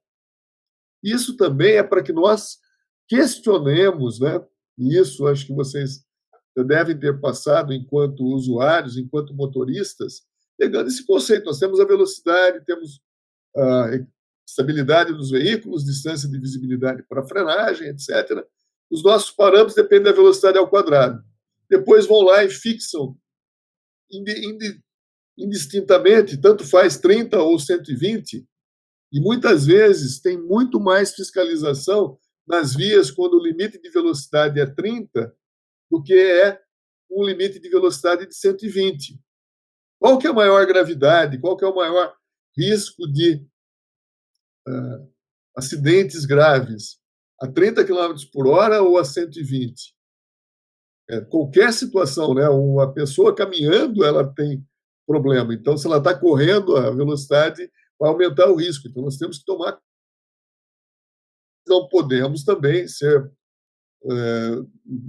Isso também é para que nós questionemos, né? E isso acho que vocês devem ter passado enquanto usuários, enquanto motoristas, pegando esse conceito. Nós temos a velocidade, temos a estabilidade dos veículos, distância de visibilidade para frenagem, etc. Os nossos parâmetros dependem da velocidade ao quadrado. Depois vão lá e fixam indistintamente, tanto faz 30 ou 120, e muitas vezes tem muito mais fiscalização nas vias quando o limite de velocidade é 30 do que é um limite de velocidade de 120. Qual que é a maior gravidade? Qual que é o maior risco de acidentes graves? A 30 km por hora ou a 120? Qualquer situação, né? Uma pessoa caminhando, ela tem problema. Então, se ela está correndo, a velocidade vai aumentar o risco. Então, nós temos que tomar. Não podemos também ser. Não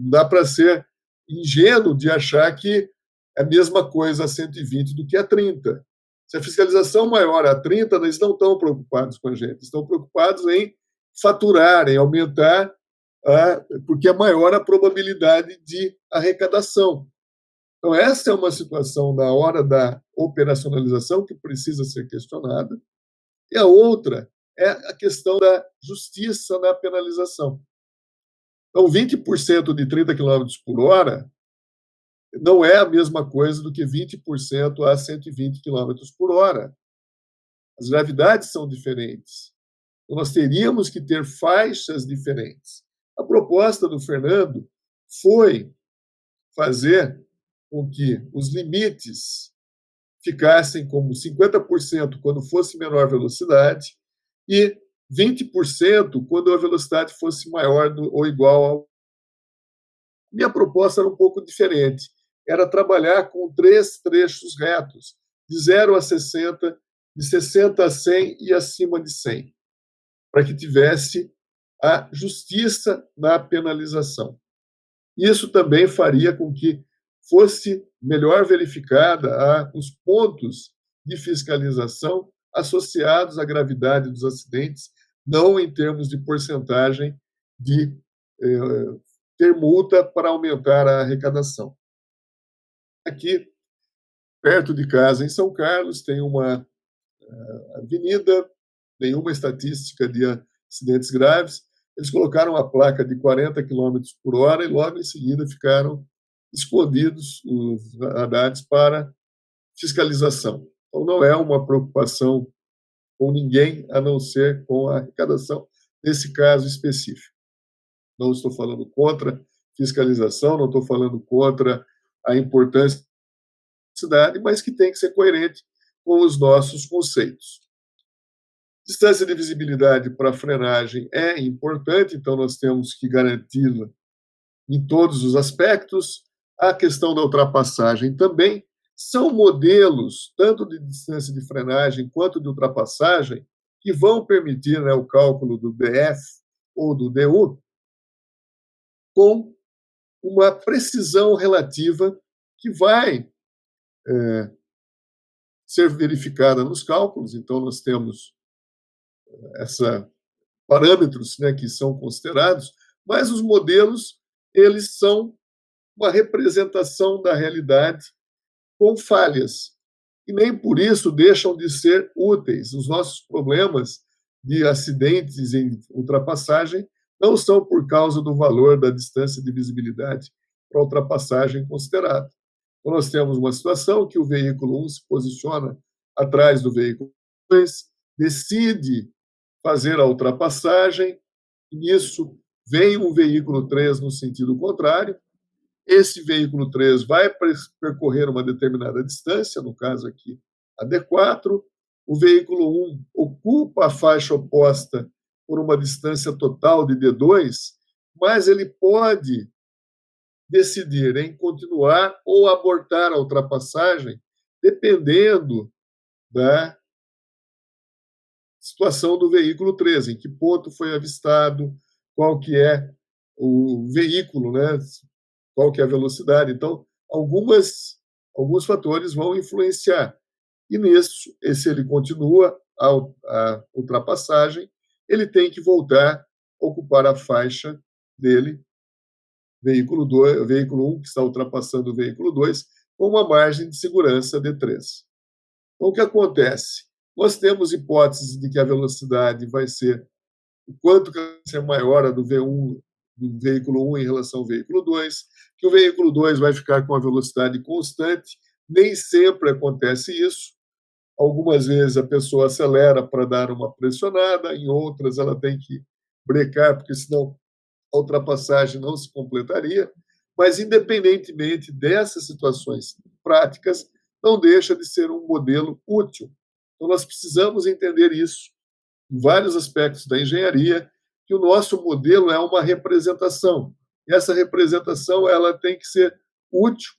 dá para ser ingênuo de achar que é a mesma coisa a 120 do que a 30. Se a fiscalização maior é a 30, eles não estão preocupados com a gente, estão preocupados em faturar, em aumentar, porque é maior a probabilidade de arrecadação. Então, essa é uma situação na hora da operacionalização que precisa ser questionada. E a outra é a questão da justiça na penalização. Então, 20% de 30 km por hora não é a mesma coisa do que 20% a 120 km por hora. As gravidades são diferentes. Então, nós teríamos que ter faixas diferentes. A proposta do Fernando foi fazer com que os limites ficassem como 50% quando fosse menor velocidade e 20% quando a velocidade fosse maior ou igual ao. Minha proposta era um pouco diferente. Era trabalhar com 3 trechos retos, de 0 a 60, de 60 a 100 e acima de 100, para que tivesse a justiça na penalização. Isso também faria com que fosse melhor verificada os pontos de fiscalização associados à gravidade dos acidentes, não em termos de porcentagem de ter multa para aumentar a arrecadação. Aqui, perto de casa, em São Carlos, tem uma avenida, nenhuma estatística de acidentes graves. Eles colocaram uma placa de 40 km por hora e logo em seguida ficaram escondidos os radares para fiscalização. Então, não é uma preocupação com ninguém, a não ser com a arrecadação, nesse caso específico. Não estou falando contra fiscalização, não estou falando contra a importância da cidade, mas que tem que ser coerente com os nossos conceitos. Distância de visibilidade para frenagem é importante, então nós temos que garanti-la em todos os aspectos. A questão da ultrapassagem também. São modelos, tanto de distância de frenagem quanto de ultrapassagem, que vão permitir, né, o cálculo do DF ou do DU com uma precisão relativa que vai ser verificada nos cálculos. Então, nós temos parâmetros, né, que são considerados, mas os modelos, eles são uma representação da realidade com falhas, e nem por isso deixam de ser úteis. Os nossos problemas de acidentes em ultrapassagem não são por causa do valor da distância de visibilidade para a ultrapassagem considerada. Então, nós temos uma situação que o veículo 1 se posiciona atrás do veículo 2, decide fazer a ultrapassagem, e nisso vem um veículo 3 no sentido contrário. Esse veículo 3 vai percorrer uma determinada distância, no caso aqui a D4, o veículo 1 ocupa a faixa oposta por uma distância total de D2, mas ele pode decidir em continuar ou abortar a ultrapassagem, dependendo da situação do veículo 3, em que ponto foi avistado, qual que é o veículo, né? Qual que é a velocidade. Então, alguns fatores vão influenciar. E nisso, se ele continua a ultrapassagem, ele tem que voltar a ocupar a faixa dele, veículo 1, que está ultrapassando o veículo 2, com uma margem de segurança D3. Então, o que acontece? Nós temos hipóteses de que a velocidade vai ser o quanto que vai ser maior a do V1, do veículo 1 em relação ao veículo 2, que o veículo 2 vai ficar com a velocidade constante, Nem sempre acontece isso. Algumas vezes a pessoa acelera para dar uma pressionada, em outras ela tem que brecar, porque senão a ultrapassagem não se completaria. Mas, independentemente dessas situações práticas, não deixa de ser um modelo útil. Então, nós precisamos entender isso em vários aspectos da engenharia, que o nosso modelo é uma representação. E essa representação ela tem que ser útil,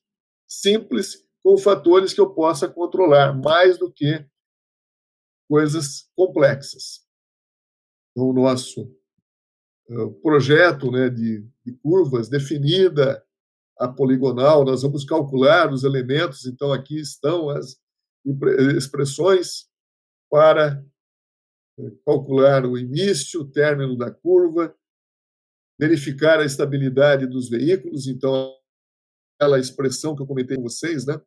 simples, com fatores que eu possa controlar, mais do que coisas complexas. Então, o nosso projeto, né, de curvas definida, a poligonal, nós vamos calcular os elementos, então aqui estão as expressões para calcular o início, o término da curva, verificar a estabilidade dos veículos, então aquela expressão que eu comentei com vocês, né?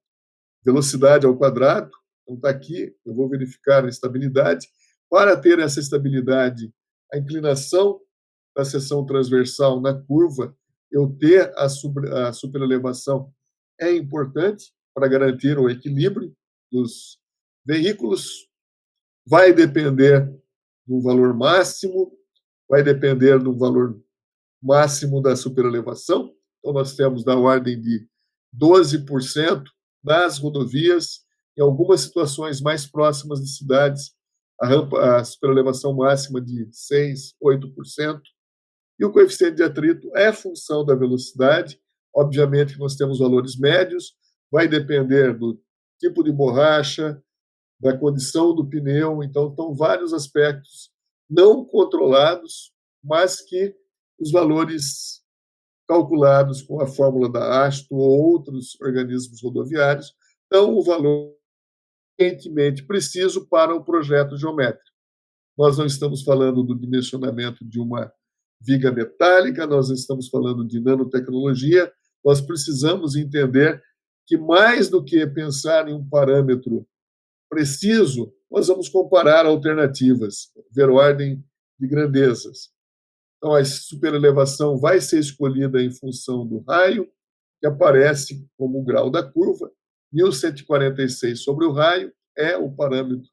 Velocidade ao quadrado, então está aqui, eu vou verificar a estabilidade. Para ter essa estabilidade, a inclinação da seção transversal na curva, eu ter a superelevação é importante para garantir o equilíbrio dos veículos. Vai depender do valor máximo, vai depender do valor máximo da superelevação. Então, nós temos da ordem de 12% nas rodovias, em algumas situações mais próximas de cidades, a superelevação máxima de 6%, 8%. E o coeficiente de atrito é função da velocidade. Obviamente, nós temos valores médios, vai depender do tipo de borracha, da condição do pneu. Então, estão vários aspectos não controlados, mas que os valores calculados com a fórmula da ASTO ou outros organismos rodoviários dão o valor evidentemente preciso para o projeto geométrico. Nós não estamos falando do dimensionamento de uma viga metálica, nós estamos falando de nanotecnologia, nós precisamos entender que, mais do que pensar em um parâmetro preciso, nós vamos comparar alternativas, ver ordem de grandezas. Então, a superelevação vai ser escolhida em função do raio, que aparece como o grau da curva. 1146 sobre o raio é o parâmetro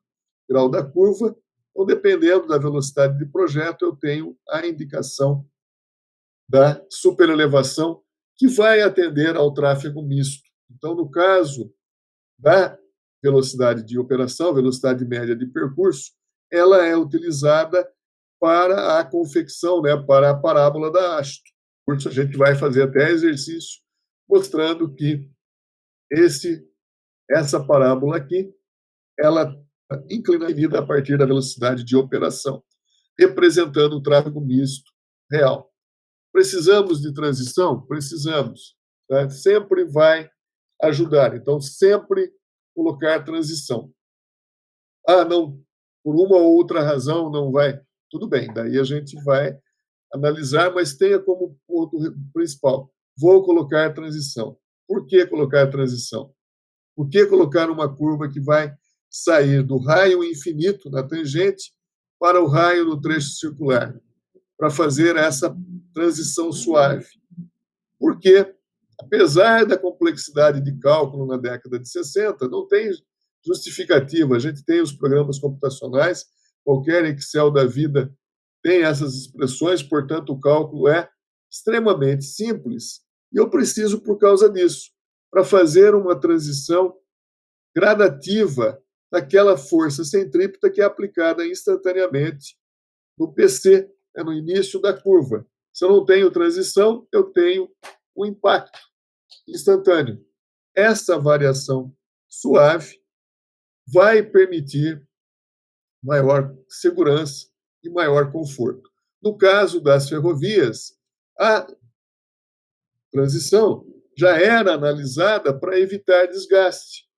grau da curva. Então, dependendo da velocidade de projeto, eu tenho a indicação da superelevação, que vai atender ao tráfego misto. Então, no caso da velocidade de operação, velocidade média de percurso, ela é utilizada para a confecção, né, para a parábola da ASTO. Por isso, a gente vai fazer até exercício mostrando que essa parábola aqui, ela inclinada a partir da velocidade de operação, representando o tráfego misto real. Precisamos de transição? Precisamos. Tá? Sempre vai ajudar. Então, sempre colocar transição. Ah, não, por uma ou outra razão não vai. Tudo bem, daí a gente vai analisar, mas tenha como ponto principal: vou colocar transição. Por que colocar transição? Por que colocar uma curva que vai sair do raio infinito na tangente para o raio no trecho circular? Para fazer essa transição suave. Porque, apesar da complexidade de cálculo na década de 60, não tem justificativa. A gente tem os programas computacionais, qualquer Excel da vida tem essas expressões, portanto, o cálculo é extremamente simples. E eu preciso, por causa disso, para fazer uma transição gradativa daquela força centrípeta que é aplicada instantaneamente no PC, no início da curva. Se eu não tenho transição, eu tenho um impacto instantâneo. Essa variação suave vai permitir maior segurança e maior conforto. No caso das ferrovias, a transição já era analisada para evitar desgaste,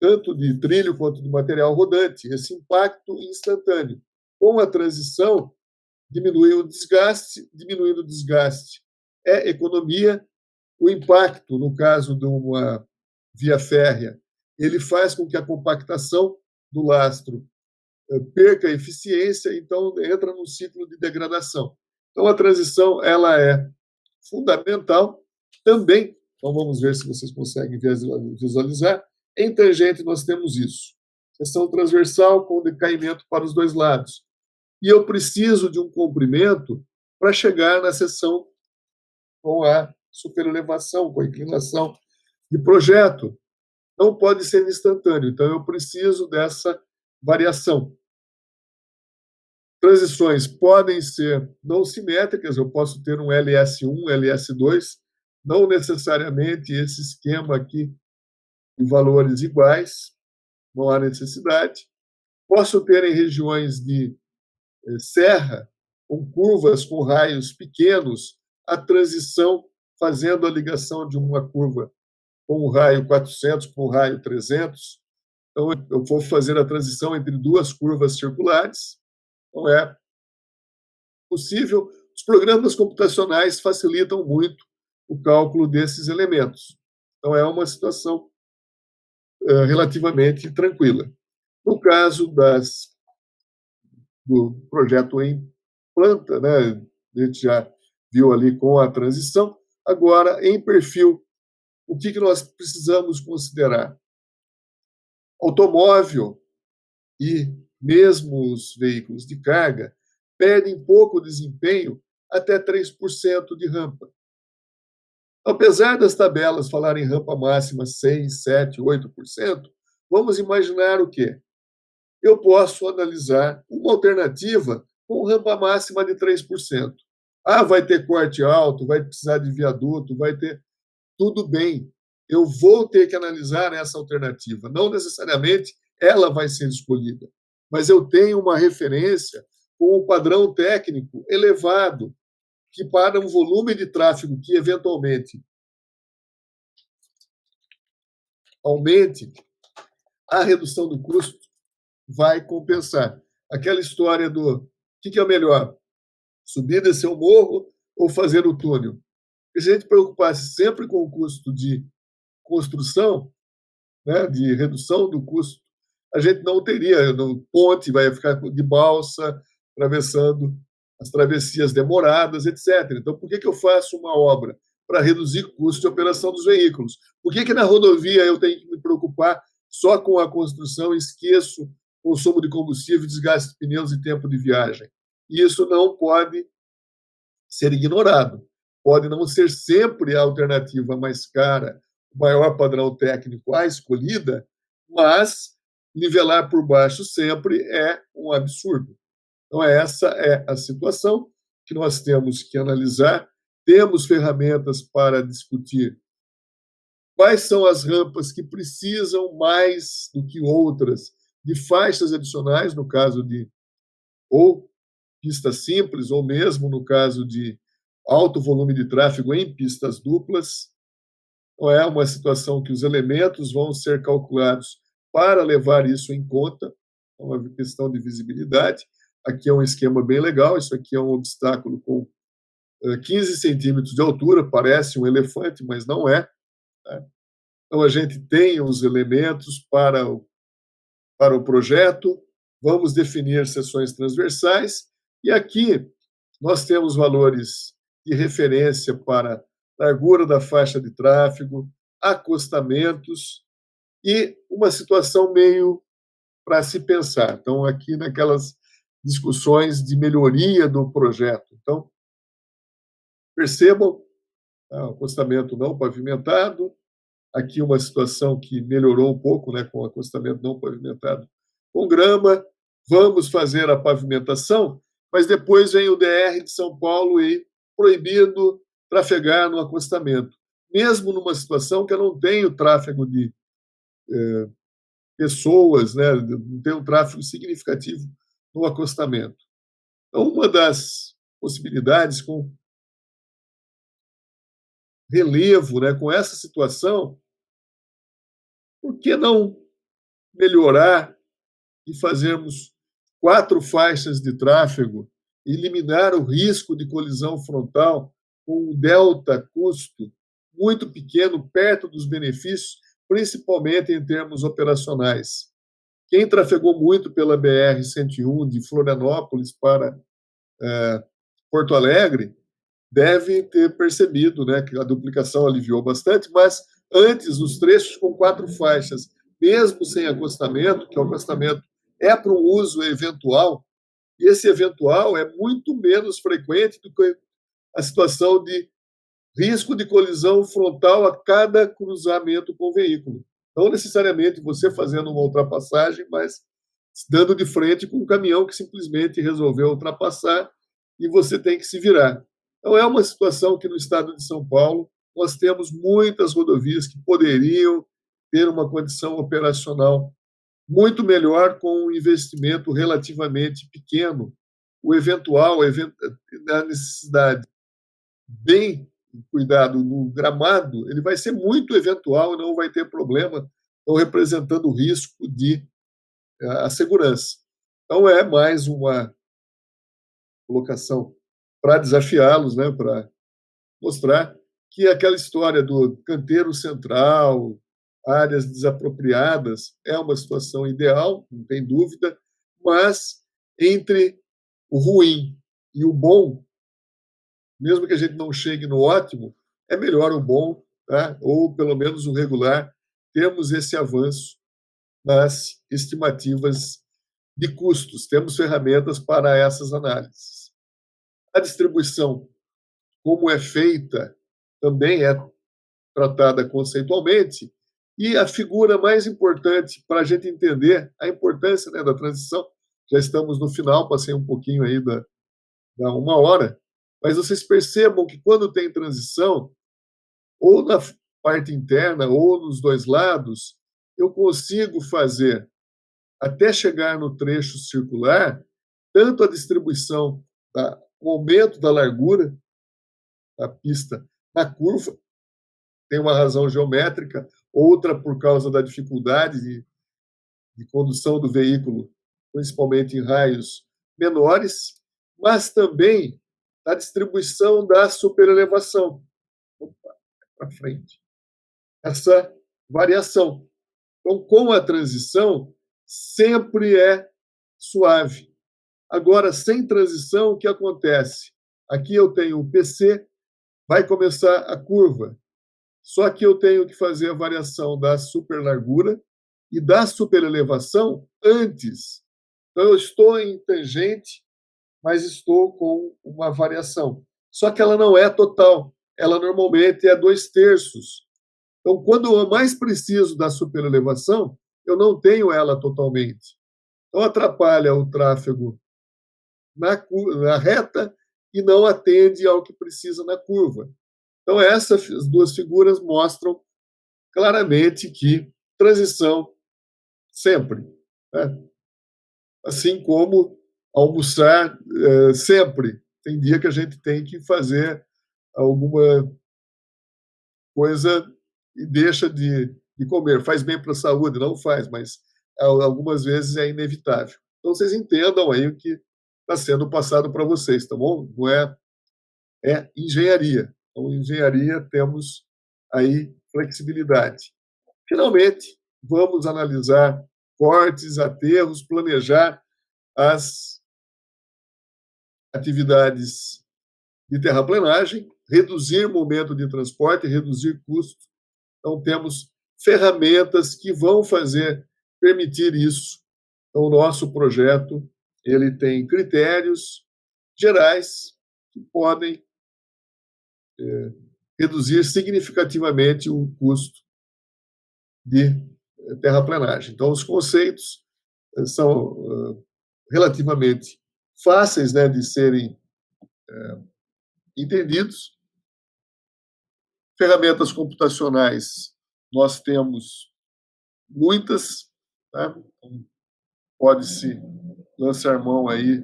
tanto de trilho quanto de material rodante, esse impacto instantâneo. Com a transição, diminuindo o desgaste é economia. O impacto, no caso de uma via férrea, ele faz com que a compactação do lastro perca a eficiência, então entra num ciclo de degradação. Então, a transição ela é fundamental também. Então, vamos ver se vocês conseguem visualizar. Em tangente, nós temos isso. Seção transversal com decaimento para os dois lados. E eu preciso de um comprimento para chegar na seção com a superelevação, com a inclinação de projeto. Não pode ser instantâneo, então eu preciso dessa variação. Transições podem ser não simétricas, eu posso ter um LS1, LS2, não necessariamente esse esquema aqui em valores iguais, não há necessidade. Posso ter em regiões de serra, com curvas com raios pequenos, a transição fazendo a ligação de uma curva com o raio 400 com o raio 300. Então, eu vou fazer a transição entre duas curvas circulares. Não é possível. Os programas computacionais facilitam muito o cálculo desses elementos. Então, é uma situação relativamente tranquila. No caso do projeto em planta, né, a gente já viu ali com a transição. Agora, em perfil, o que nós precisamos considerar? Automóvel e mesmo os veículos de carga perdem pouco desempenho, até 3% de rampa. Apesar das tabelas falarem rampa máxima 6, 7, 8%, vamos imaginar o quê? Eu posso analisar uma alternativa com rampa máxima de 3%. Ah, vai ter corte alto, vai precisar de viaduto, vai ter... Tudo bem, eu vou ter que analisar essa alternativa. Não necessariamente ela vai ser escolhida, mas eu tenho uma referência com um padrão técnico elevado, que para um volume de tráfego que eventualmente aumente, a redução do custo vai compensar. Aquela história do que é o melhor, subir, descer o morro ou fazer o túnel? Se a gente preocupasse sempre com o custo de construção, né, de redução do custo, a gente não teria ponte, vai ficar de balsa, atravessando as travessias demoradas, etc. Então, por que eu faço uma obra? Para reduzir custo de operação dos veículos. Por que na rodovia eu tenho que me preocupar só com a construção e esqueço consumo de combustível, desgaste de pneus e tempo de viagem? E isso não pode ser ignorado. Pode não ser sempre a alternativa mais cara, o maior padrão técnico a escolhida, mas nivelar por baixo sempre é um absurdo. Então, essa é a situação que nós temos que analisar. Temos ferramentas para discutir quais são as rampas que precisam mais do que outras de faixas adicionais, no caso de ou pista simples, ou mesmo no caso de alto volume de tráfego em pistas duplas. Então, é uma situação que os elementos vão ser calculados para levar isso em conta, é uma questão de visibilidade. Aqui é um esquema bem legal, isso aqui é um obstáculo com 15 centímetros de altura, parece um elefante, mas não é. Tá? Então, a gente tem os elementos para o projeto, vamos definir seções transversais, e aqui nós temos valores de referência para largura da faixa de tráfego, acostamentos e uma situação meio para se pensar. Então, aqui naquelas discussões de melhoria do projeto. Então, percebam, o acostamento não pavimentado, aqui uma situação que melhorou um pouco, né, com o acostamento não pavimentado com grama, vamos fazer a pavimentação, mas depois vem o DR de São Paulo e proibido trafegar no acostamento, mesmo numa situação que eu não tenho tráfego de pessoas, né, não tenho um tráfego significativo no acostamento. Então, uma das possibilidades com relevo, né, com essa situação, por que não melhorar e fazermos 4 faixas de tráfego, eliminar o risco de colisão frontal com um delta custo muito pequeno, perto dos benefícios, principalmente em termos operacionais. Quem trafegou muito pela BR-101 de Florianópolis para Porto Alegre deve ter percebido, né, que a duplicação aliviou bastante, mas antes, os trechos com 4 faixas mesmo sem acostamento, que o acostamento é para um uso eventual, e esse eventual é muito menos frequente do que a situação de risco de colisão frontal a cada cruzamento com o veículo. Não necessariamente você fazendo uma ultrapassagem, mas dando de frente com um caminhão que simplesmente resolveu ultrapassar e você tem que se virar. Então, é uma situação que no estado de São Paulo nós temos muitas rodovias que poderiam ter uma condição operacional muito melhor com um investimento relativamente pequeno. O eventual, a necessidade bem cuidado no gramado, ele vai ser muito eventual e não vai ter problema, não representando risco de a segurança. Então, é mais uma colocação para desafiá-los, né, para mostrar que aquela história do canteiro central, áreas desapropriadas, é uma situação ideal, não tem dúvida, mas entre o ruim e o bom, mesmo que a gente não chegue no ótimo, é melhor o bom, tá? Ou pelo menos o regular, temos esse avanço nas estimativas de custos, temos ferramentas para essas análises. A distribuição, como é feita, também é tratada conceitualmente, e a figura mais importante para a gente entender a importância, né, da transição, já estamos no final, passei um pouquinho aí da 1 hora, mas vocês percebam que quando tem transição, ou na parte interna ou nos dois lados, eu consigo fazer, até chegar no trecho circular, tanto a distribuição, o aumento da largura da pista na curva, tem uma razão geométrica, outra por causa da dificuldade de condução do veículo, principalmente em raios menores, mas também a distribuição da superelevação. Para frente. Essa variação. Então, com a transição, sempre é suave. Agora, sem transição, o que acontece? Aqui eu tenho o PC, vai começar a curva. Só que eu tenho que fazer a variação da superlargura e da superelevação antes. Então, eu estou em tangente, mas estou com uma variação. Só que ela não é total. Ela normalmente é 2/3. Então, quando eu mais preciso da superelevação, eu não tenho ela totalmente. Então, atrapalha o tráfego na reta e não atende ao que precisa na curva. Então, essas duas figuras mostram claramente que transição sempre. Né? Assim como almoçar sempre. Tem dia que a gente tem que fazer alguma coisa e deixa de comer. Faz bem para a saúde? Não faz, mas algumas vezes é inevitável. Então, vocês entendam aí o que está sendo passado para vocês, tá bom? Não é engenharia. Então, engenharia, temos aí flexibilidade. Finalmente, vamos analisar cortes, aterros, planejar as atividades de terraplenagem, reduzir momento de transporte, reduzir custos. Então, temos ferramentas que vão permitir isso. Então, o nosso projeto ele tem critérios gerais que podem reduzir significativamente o custo de terraplenagem. Então, os conceitos são relativamente fáceis, né, de serem entendidos. Ferramentas computacionais, nós temos muitas, tá? Pode-se lançar mão aí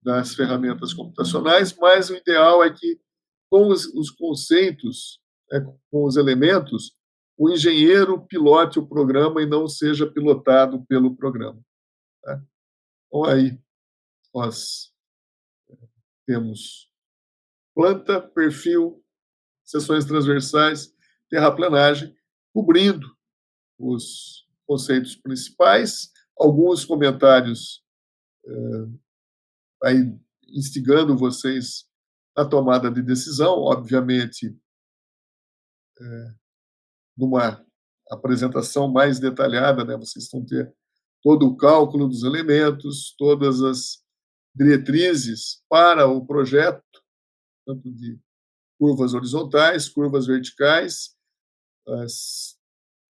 das ferramentas computacionais, mas o ideal é que, com os conceitos, né, com os elementos, o engenheiro pilote o programa e não seja pilotado pelo programa. Tá? Então, aí nós temos planta, perfil, seções transversais, terraplenagem, cobrindo os conceitos principais, alguns comentários aí instigando vocês na tomada de decisão, obviamente, numa apresentação mais detalhada, né? Vocês vão ter todo o cálculo dos elementos, todas as diretrizes para o projeto, tanto de curvas horizontais, curvas verticais, as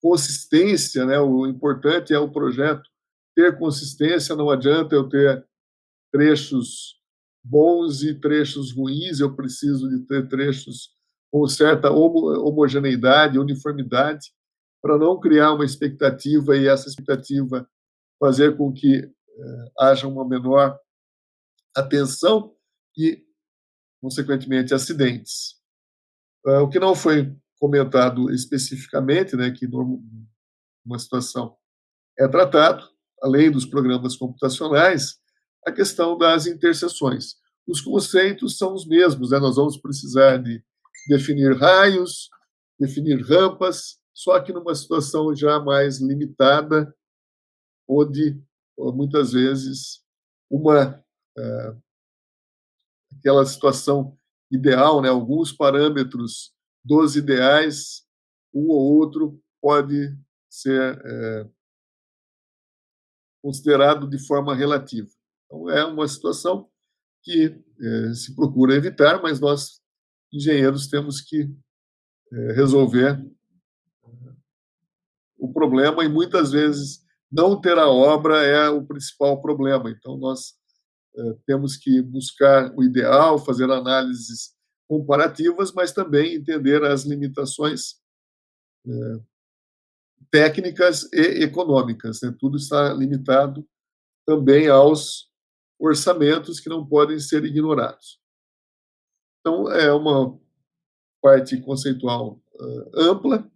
consistência, né? O importante é o projeto ter consistência, não adianta eu ter trechos bons e trechos ruins, eu preciso de ter trechos com certa homogeneidade, uniformidade, para não criar uma expectativa e essa expectativa fazer com que haja uma menor atenção e, consequentemente, acidentes. O que não foi comentado especificamente, né, que numa situação é tratado, além dos programas computacionais, a questão das interseções. Os conceitos são os mesmos, né? Nós vamos precisar de definir raios, definir rampas, só que numa situação já mais limitada, onde muitas vezes uma aquela situação ideal, né? Alguns parâmetros dos ideais, um ou outro pode ser considerado de forma relativa. Então, é uma situação que se procura evitar, mas nós, engenheiros, temos que resolver o problema e, muitas vezes, não ter a obra é o principal problema. Então, nós temos que buscar o ideal, fazer análises comparativas, mas também entender as limitações técnicas e econômicas, né? Tudo está limitado também aos orçamentos que não podem ser ignorados. Então, é uma parte conceitual ampla,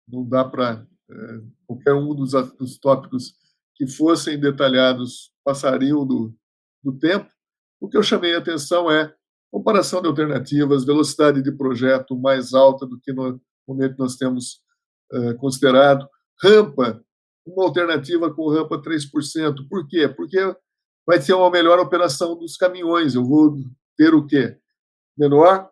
não dá para qualquer um dos tópicos que fossem detalhados passariam do tempo. O que eu chamei a atenção é comparação de alternativas, velocidade de projeto mais alta do que no momento nós temos considerado, rampa, uma alternativa com rampa 3%. Por quê? Porque vai ser uma melhor operação dos caminhões. Eu vou ter o quê? Menor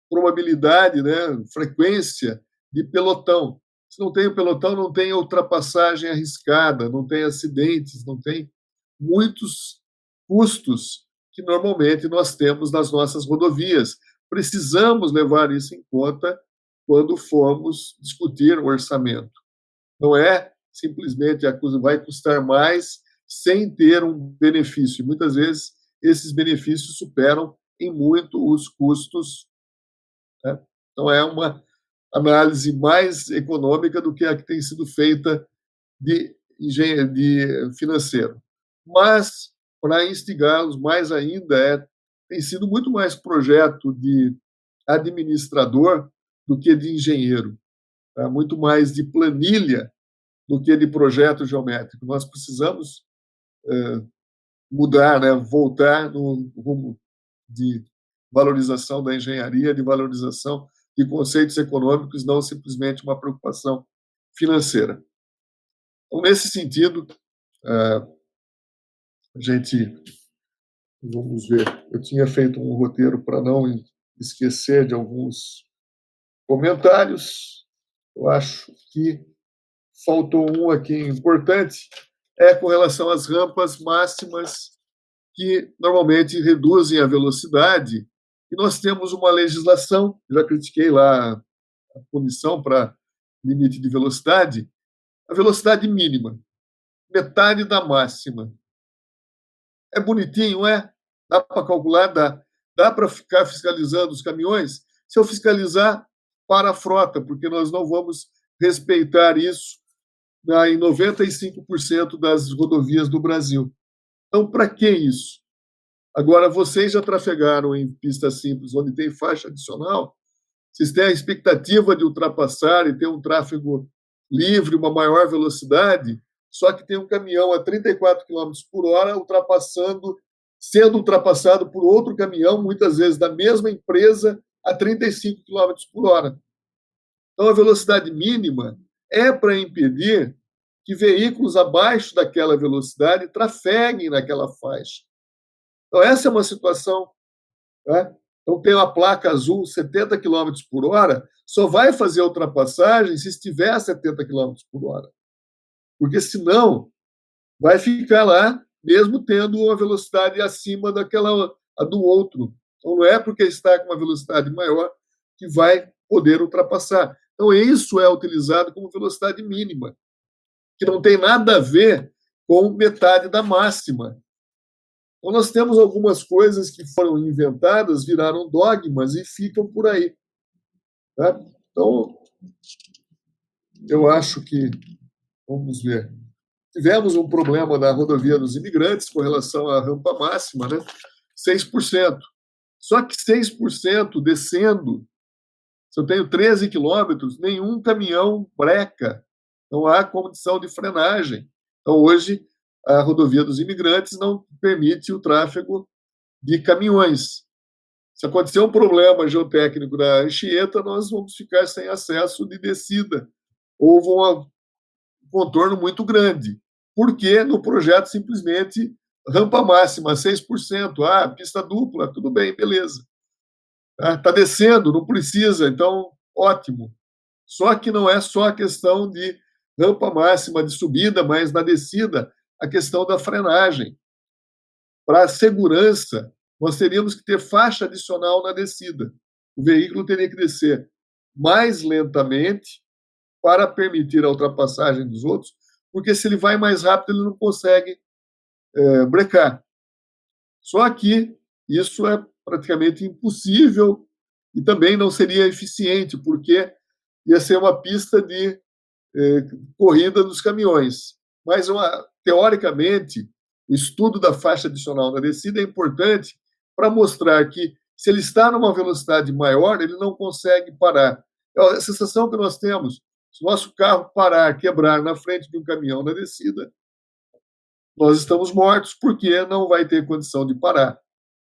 probabilidade, né, frequência de pelotão. Se não tem o pelotão, não tem ultrapassagem arriscada, não tem acidentes, não tem muitos custos que normalmente nós temos nas nossas rodovias. Precisamos levar isso em conta quando formos discutir o orçamento. Não é simplesmente a coisa vai custar mais sem ter um benefício. Muitas vezes esses benefícios superam em muito os custos, né? Então é uma análise mais econômica do que a que tem sido feita de financeiro. Mas, para instigá-los mais ainda, tem sido muito mais projeto de administrador do que de engenheiro, tá? Muito mais de planilha do que de projeto geométrico. Nós precisamos mudar, né? Voltar no rumo de valorização da engenharia, de valorização de conceitos econômicos, não simplesmente uma preocupação financeira. Então, nesse sentido, a gente, vamos ver, eu tinha feito um roteiro para não esquecer de alguns comentários. Eu acho que faltou um aqui importante, é com relação às rampas máximas, que normalmente reduzem a velocidade, e nós temos uma legislação, já critiquei lá a punição para limite de velocidade, a velocidade mínima, metade da máxima. É bonitinho, é? Dá para calcular? Dá. Dá para ficar fiscalizando os caminhões? Se eu fiscalizar, para a frota, porque nós não vamos respeitar isso em 95% das rodovias do Brasil. Então, para que isso? Agora, vocês já trafegaram em pista simples, onde tem faixa adicional, vocês têm a expectativa de ultrapassar e ter um tráfego livre, uma maior velocidade, só que tem um caminhão a 34 km por hora sendo ultrapassado por outro caminhão, muitas vezes da mesma empresa, a 35 km por hora. Então, a velocidade mínima é para impedir que veículos abaixo daquela velocidade trafeguem naquela faixa. Então, essa é uma situação, né, Então, tem uma placa azul 70 quilômetros por hora, só vai fazer a ultrapassagem se estiver a 70 quilômetros por hora. Porque, senão, vai ficar lá, mesmo tendo uma velocidade acima daquela a do outro. Então, não é porque está com uma velocidade maior que vai poder ultrapassar. Então, isso é utilizado como velocidade mínima, que não tem nada a ver com metade da máxima. Então, nós temos algumas coisas que foram inventadas, viraram dogmas e ficam por aí. Tá? Então, eu acho que, vamos ver, tivemos um problema na rodovia dos imigrantes com relação à rampa máxima, né? 6%. Só que 6% descendo, se eu tenho 13 quilômetros, nenhum caminhão breca, não há condição de frenagem. Então, hoje, a rodovia dos imigrantes não permite o tráfego de caminhões. Se acontecer um problema geotécnico da Anchieta, nós vamos ficar sem acesso de descida. Houve um contorno muito grande, porque no projeto simplesmente rampa máxima, 6%, pista dupla, tudo bem, beleza. Está descendo, não precisa, então ótimo. Só que não é só a questão de rampa máxima de subida, mas na descida, a questão da frenagem. Para a segurança, nós teríamos que ter faixa adicional na descida. O veículo teria que descer mais lentamente para permitir a ultrapassagem dos outros, porque se ele vai mais rápido, ele não consegue brecar. Só que isso é praticamente impossível e também não seria eficiente, porque ia ser uma pista de corrida dos caminhões. Mas, teoricamente, o estudo da faixa adicional na descida é importante para mostrar que, se ele está numa velocidade maior, ele não consegue parar. A sensação que nós temos, se o nosso carro parar, quebrar na frente de um caminhão na descida, nós estamos mortos, porque não vai ter condição de parar.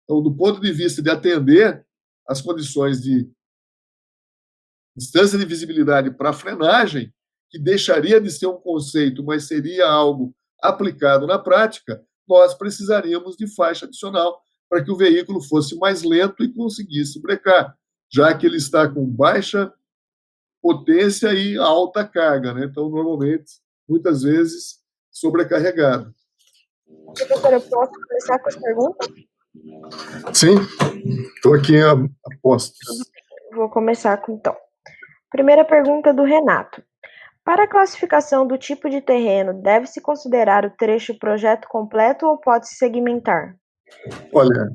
Então, do ponto de vista de atender as condições de distância de visibilidade para frenagem, que deixaria de ser um conceito, mas seria algo aplicado na prática, nós precisaríamos de faixa adicional para que o veículo fosse mais lento e conseguisse brecar, já que ele está com baixa potência e alta carga, né? Então, normalmente, muitas vezes, sobrecarregado. Professor, eu posso começar com as perguntas? Sim, estou aqui a postos. Vou começar então. Primeira pergunta do Renato. Para a classificação do tipo de terreno, deve-se considerar o trecho projeto completo ou pode-se segmentar? Olha,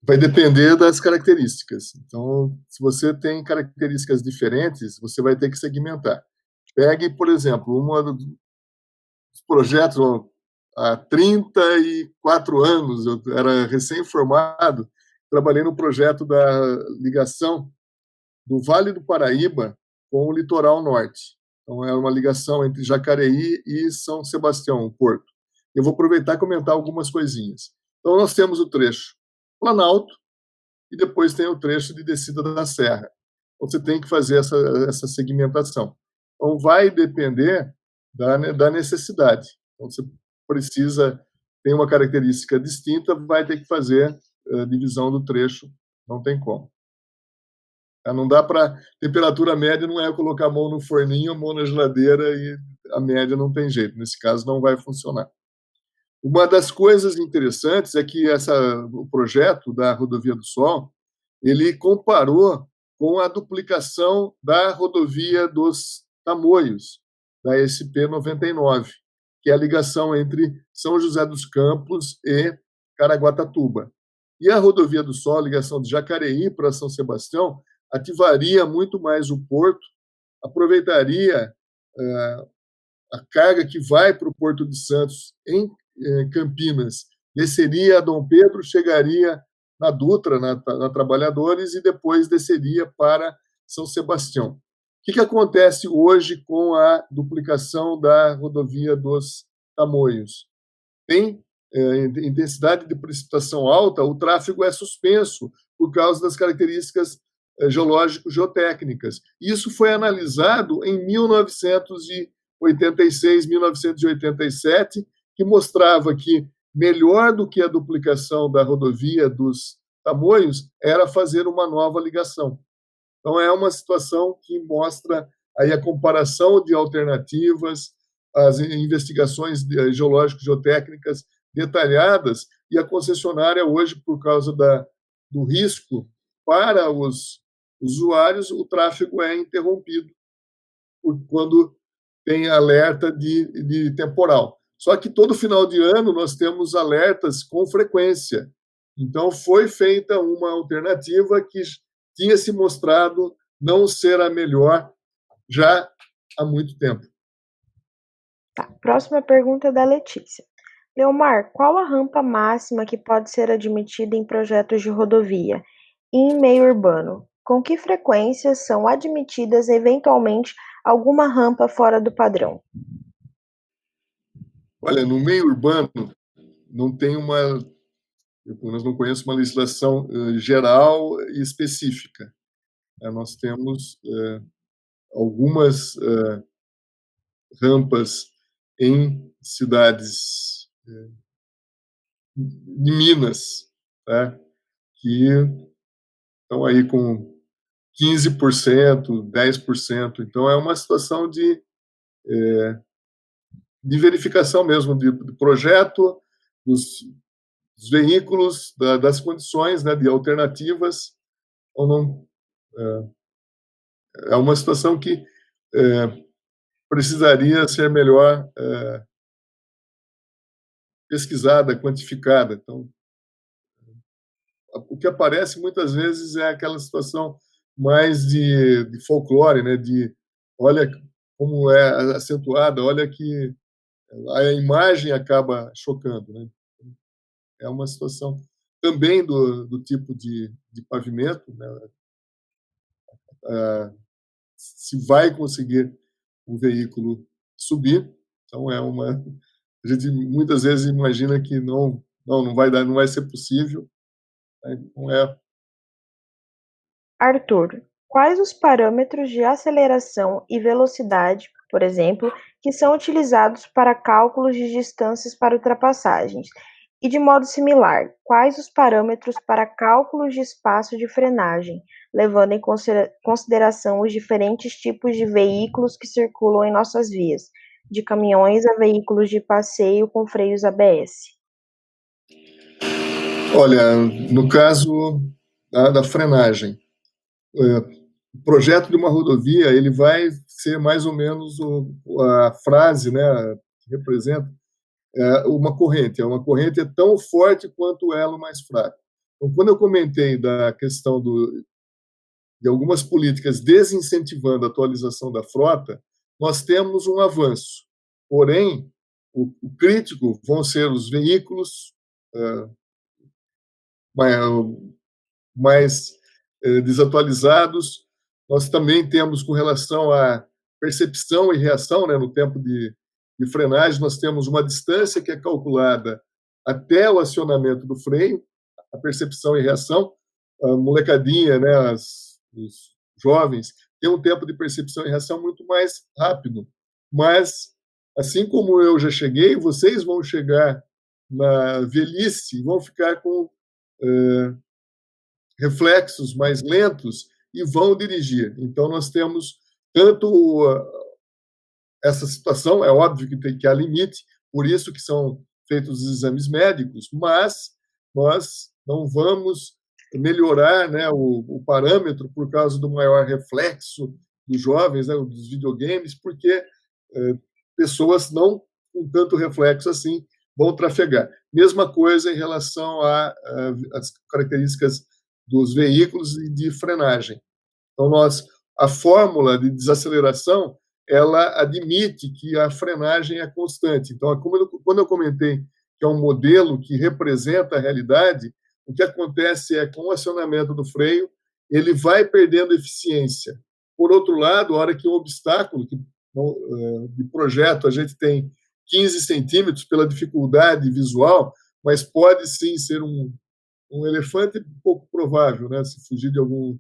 vai depender das características. Então, se você tem características diferentes, você vai ter que segmentar. Pegue, por exemplo, um dos projetos, há 34 anos, eu era recém-formado, trabalhei no projeto da ligação do Vale do Paraíba com o litoral norte. Então, é uma ligação entre Jacareí e São Sebastião, o porto. Eu vou aproveitar e comentar algumas coisinhas. Então, nós temos o trecho Planalto e depois tem o trecho de descida da serra. Então, você tem que fazer essa segmentação. Então, vai depender da necessidade. Então, você precisa, tem uma característica distinta, vai ter que fazer a divisão do trecho, não tem como. Não dá para... Temperatura média não é colocar a mão no forninho, a mão na geladeira e a média não tem jeito. Nesse caso, não vai funcionar. Uma das coisas interessantes é que o projeto da Rodovia do Sol, ele comparou com a duplicação da Rodovia dos Tamoios, da SP-99, que é a ligação entre São José dos Campos e Caraguatatuba. E a Rodovia do Sol, a ligação de Jacareí para São Sebastião, ativaria muito mais o porto, aproveitaria a carga que vai para o Porto de Santos em Campinas, desceria a Dom Pedro, chegaria na Dutra, na Trabalhadores, e depois desceria para São Sebastião. O que acontece hoje com a duplicação da rodovia dos Tamoios? Tem intensidade de precipitação alta, o tráfego é suspenso por causa das características geológico-geotécnicas. Isso foi analisado em 1986, 1987, que mostrava que, melhor do que a duplicação da rodovia dos Tamoios era fazer uma nova ligação. Então, é uma situação que mostra aí a comparação de alternativas, as investigações geológicas, geotécnicas detalhadas, e a concessionária hoje, por causa do risco para os usuários, o tráfego é interrompido quando tem alerta de temporal. Só que todo final de ano nós temos alertas com frequência. Então, foi feita uma alternativa que tinha se mostrado não ser a melhor já há muito tempo. Tá. Próxima pergunta é da Letícia. Leomar, qual a rampa máxima que pode ser admitida em projetos de rodovia e em meio urbano? Com que frequência são admitidas eventualmente alguma rampa fora do padrão? Olha, no meio urbano não tem eu pelo menos não conheço uma legislação geral e específica. Nós temos algumas rampas em cidades de Minas, tá? Que estão aí com 15%, 10%. Então, é uma situação de verificação mesmo do projeto, dos veículos, das condições, né, de alternativas. Ou não, é uma situação que precisaria ser melhor pesquisada, quantificada. Então, o que aparece muitas vezes é aquela situação mais de folclore, né? De olha como é acentuada, olha que a imagem acaba chocando, né? É uma situação também do tipo de pavimento, né? Se vai conseguir o veículo subir, então a gente muitas vezes imagina que não vai dar, não vai ser possível, né? Não é. Arthur, quais os parâmetros de aceleração e velocidade, por exemplo, que são utilizados para cálculos de distâncias para ultrapassagens? E, de modo similar, quais os parâmetros para cálculos de espaço de frenagem, levando em consideração os diferentes tipos de veículos que circulam em nossas vias, de caminhões a veículos de passeio com freios ABS? Olha, no caso da frenagem, o projeto de uma rodovia ele vai ser mais ou menos a frase, né, que representa uma corrente. Uma corrente é tão forte quanto o elo mais fraco. Então, quando eu comentei da questão de algumas políticas desincentivando a atualização da frota, nós temos um avanço. Porém, o crítico vão ser os veículos mais desatualizados. Nós também temos, com relação à percepção e reação, né, no tempo de frenagem, nós temos uma distância que é calculada até o acionamento do freio, a percepção e reação. A molecadinha, né, os jovens, têm um tempo de percepção e reação muito mais rápido. Mas, assim como eu já cheguei, vocês vão chegar na velhice e vão ficar com reflexos mais lentos e vão dirigir. Então, nós temos tanto essa situação, é óbvio que há limite, por isso que são feitos os exames médicos, mas nós não vamos melhorar, né, o parâmetro por causa do maior reflexo dos jovens, né, dos videogames, porque pessoas não com tanto reflexo assim vão trafegar. Mesma coisa em relação às características dos veículos e de frenagem. Então, a fórmula de desaceleração, ela admite que a frenagem é constante. Então, quando eu comentei que é um modelo que representa a realidade, o que acontece é, com o acionamento do freio, ele vai perdendo eficiência. Por outro lado, a hora que um obstáculo de projeto, a gente tem 15 centímetros pela dificuldade visual, mas pode sim ser um elefante pouco provável, né, se fugir de algum...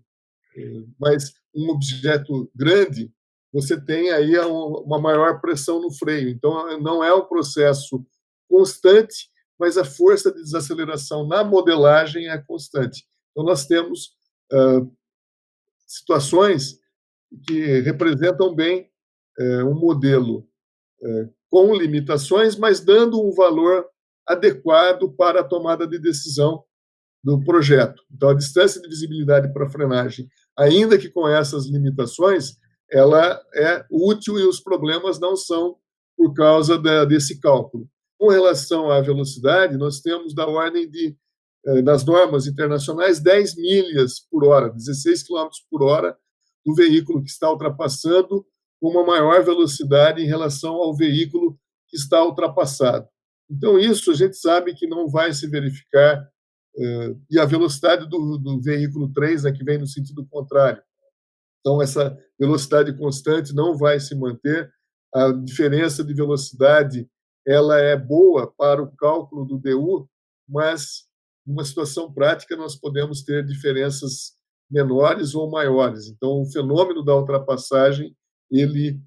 Mas um objeto grande, você tem aí uma maior pressão no freio. Então, não é um processo constante, mas a força de desaceleração na modelagem é constante. Então, nós temos situações que representam bem um modelo com limitações, mas dando um valor adequado para a tomada de decisão do projeto. Então, a distância de visibilidade para a frenagem, ainda que com essas limitações, ela é útil e os problemas não são por causa desse cálculo. Com relação à velocidade, nós temos da ordem das normas internacionais 10 milhas por hora, 16 quilômetros por hora do veículo que está ultrapassando com uma maior velocidade em relação ao veículo que está ultrapassado. Então, isso a gente sabe que não vai se verificar, e a velocidade do veículo 3, né, que vem no sentido contrário. Então, essa velocidade constante não vai se manter. A diferença de velocidade ela é boa para o cálculo do DU, mas, numa situação prática, nós podemos ter diferenças menores ou maiores. Então, o fenômeno da ultrapassagem ele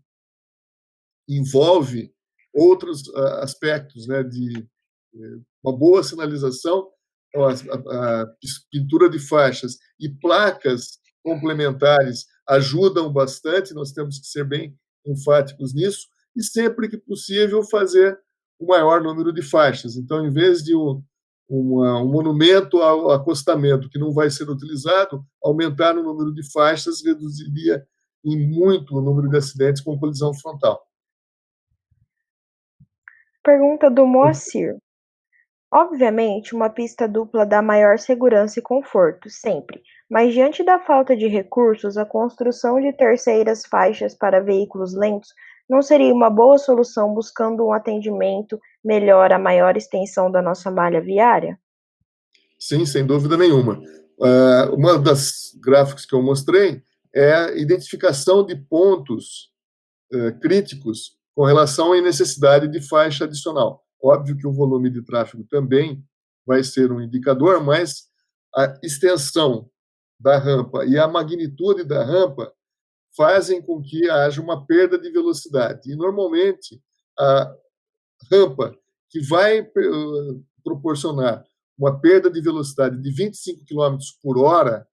envolve outros aspectos, né, de uma boa sinalização, a pintura de faixas e placas complementares ajudam bastante, nós temos que ser bem enfáticos nisso, e sempre que possível fazer o maior número de faixas. Então, em vez de um monumento ao acostamento que não vai ser utilizado, aumentar o número de faixas reduziria em muito o número de acidentes com colisão frontal. Pergunta do Moacir. Obviamente, uma pista dupla dá maior segurança e conforto, sempre, mas diante da falta de recursos, a construção de terceiras faixas para veículos lentos não seria uma boa solução buscando um atendimento melhor à maior extensão da nossa malha viária? Sim, sem dúvida nenhuma. Uma das gráficos que eu mostrei é a identificação de pontos críticos com relação à necessidade de faixa adicional. Óbvio que o volume de tráfego também vai ser um indicador, mas a extensão da rampa e a magnitude da rampa fazem com que haja uma perda de velocidade. E, normalmente, a rampa que vai proporcionar uma perda de velocidade de 25 km por hora,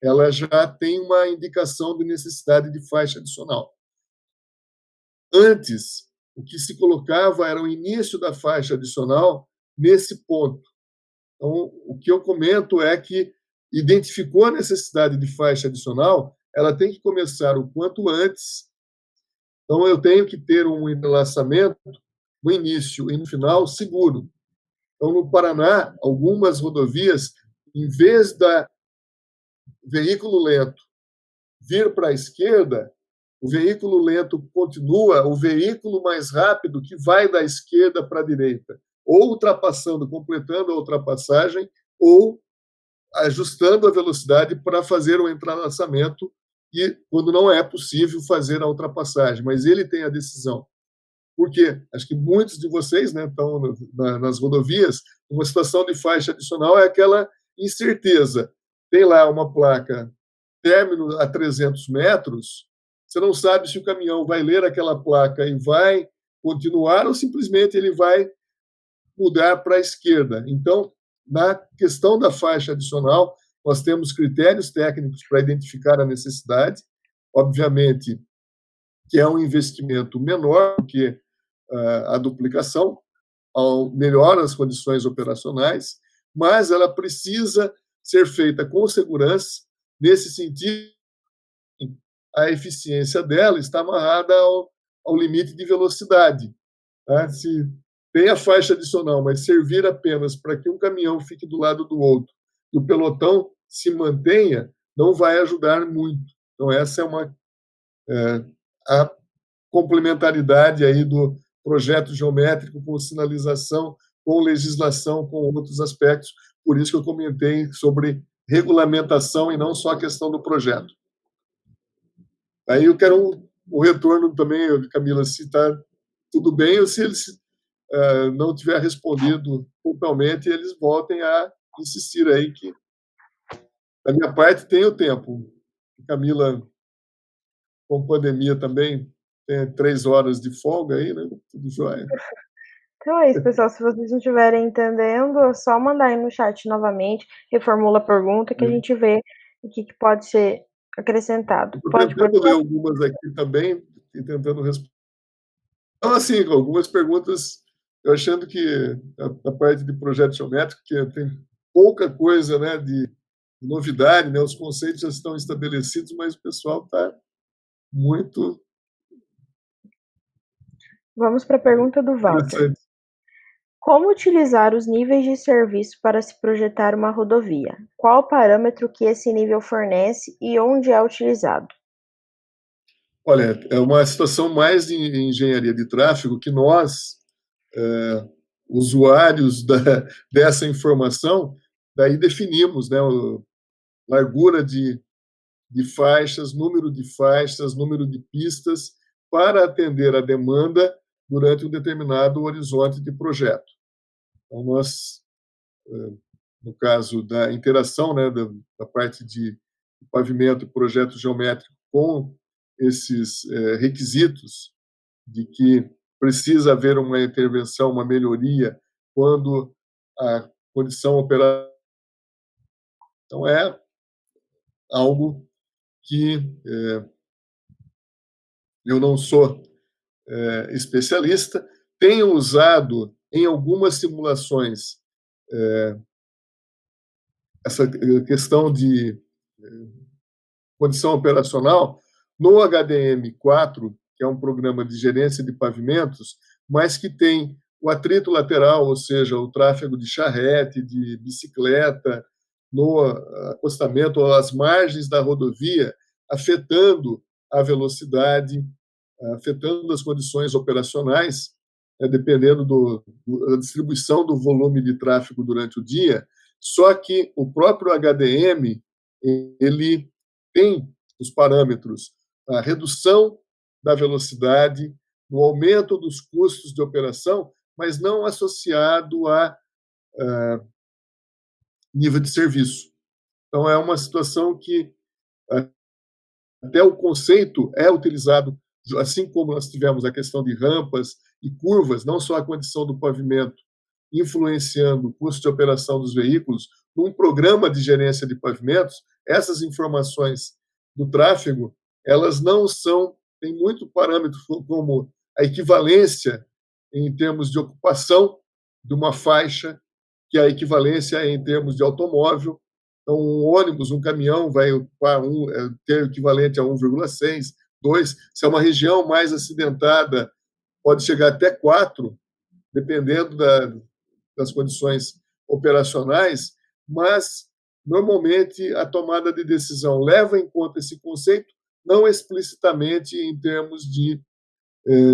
ela já tem uma indicação de necessidade de faixa adicional. Antes, o que se colocava era o início da faixa adicional nesse ponto. Então, o que eu comento é que identificou a necessidade de faixa adicional, ela tem que começar o quanto antes. Então, eu tenho que ter um entrelaçamento no início e no final seguro. Então, no Paraná, algumas rodovias, em vez da veículo lento vir para a esquerda, o veículo lento continua, o veículo mais rápido que vai da esquerda para a direita, ou ultrapassando, completando a ultrapassagem, ou ajustando a velocidade para fazer o entrelaçamento, e quando não é possível fazer a ultrapassagem, mas ele tem a decisão. Porque acho que muitos de vocês, né, estão nas rodovias, uma situação de faixa adicional é aquela incerteza. Tem lá uma placa término a 300 metros, você não sabe se o caminhão vai ler aquela placa e vai continuar ou simplesmente ele vai mudar para a esquerda. Então, na questão da faixa adicional, nós temos critérios técnicos para identificar a necessidade. Obviamente que é um investimento menor do que a duplicação, melhora as condições operacionais, mas ela precisa ser feita com segurança. Nesse sentido, a eficiência dela está amarrada ao limite de velocidade. Tá? Se tem a faixa adicional, mas servir apenas para que um caminhão fique do lado do outro e o pelotão se mantenha, não vai ajudar muito. Então, essa é a complementaridade aí do projeto geométrico com sinalização, com legislação, com outros aspectos. Por isso que eu comentei sobre regulamentação e não só a questão do projeto. Aí eu quero o retorno também, Camila, se está tudo bem ou se eles não tiver respondido totalmente, eles voltem a insistir aí que, da minha parte, tem o tempo. Camila, com pandemia também, tem 3 horas de folga aí, né? Tudo jóia. Então é isso, pessoal. Se vocês não estiverem entendendo, é só mandar aí no chat novamente, reformula a pergunta que a Né? gente vê o que pode ser acrescentado. Estou Pode pôr. tentando ler algumas aqui também e tentando responder. Então, assim, algumas perguntas, eu achando que a parte de projeto geométrico, que tem pouca coisa, né, de novidade, né, os conceitos já estão estabelecidos, mas o pessoal está muito Vamos para a pergunta do Walter. interessante. Como utilizar os níveis de serviço para se projetar uma rodovia? Qual o parâmetro que esse nível fornece e onde é utilizado? Olha, é uma situação mais de engenharia de tráfego que nós, usuários dessa informação, daí definimos, né, largura de faixas, número de pistas, para atender a demanda durante um determinado horizonte de projeto. Então, nós, no caso da interação, né, da parte de pavimento e projeto geométrico com esses requisitos de que precisa haver uma intervenção, uma melhoria, quando a condição operacional. Então, é algo que eu não sou especialista, tenho usado em algumas simulações essa questão de condição operacional no HDM4, que é um programa de gerência de pavimentos, mas que tem o atrito lateral, ou seja, o tráfego de charrete, de bicicleta, no acostamento ou às margens da rodovia, afetando a velocidade, afetando as condições operacionais, dependendo da distribuição do volume de tráfego durante o dia. Só que o próprio HDM ele tem os parâmetros a redução da velocidade, o aumento dos custos de operação, mas não associado a nível de serviço. Então, é uma situação que até o conceito é utilizado, assim como nós tivemos a questão de rampas e curvas, não só a condição do pavimento influenciando o custo de operação dos veículos, num programa de gerência de pavimentos, essas informações do tráfego, elas não são, tem muito parâmetro como a equivalência em termos de ocupação de uma faixa, que a equivalência é em termos de automóvel. Então, um ônibus, um caminhão vai ocupar ter equivalente a 1,6, 2. Se é uma região mais acidentada, pode chegar até 4, dependendo das condições operacionais, mas, normalmente, a tomada de decisão leva em conta esse conceito, não explicitamente em termos de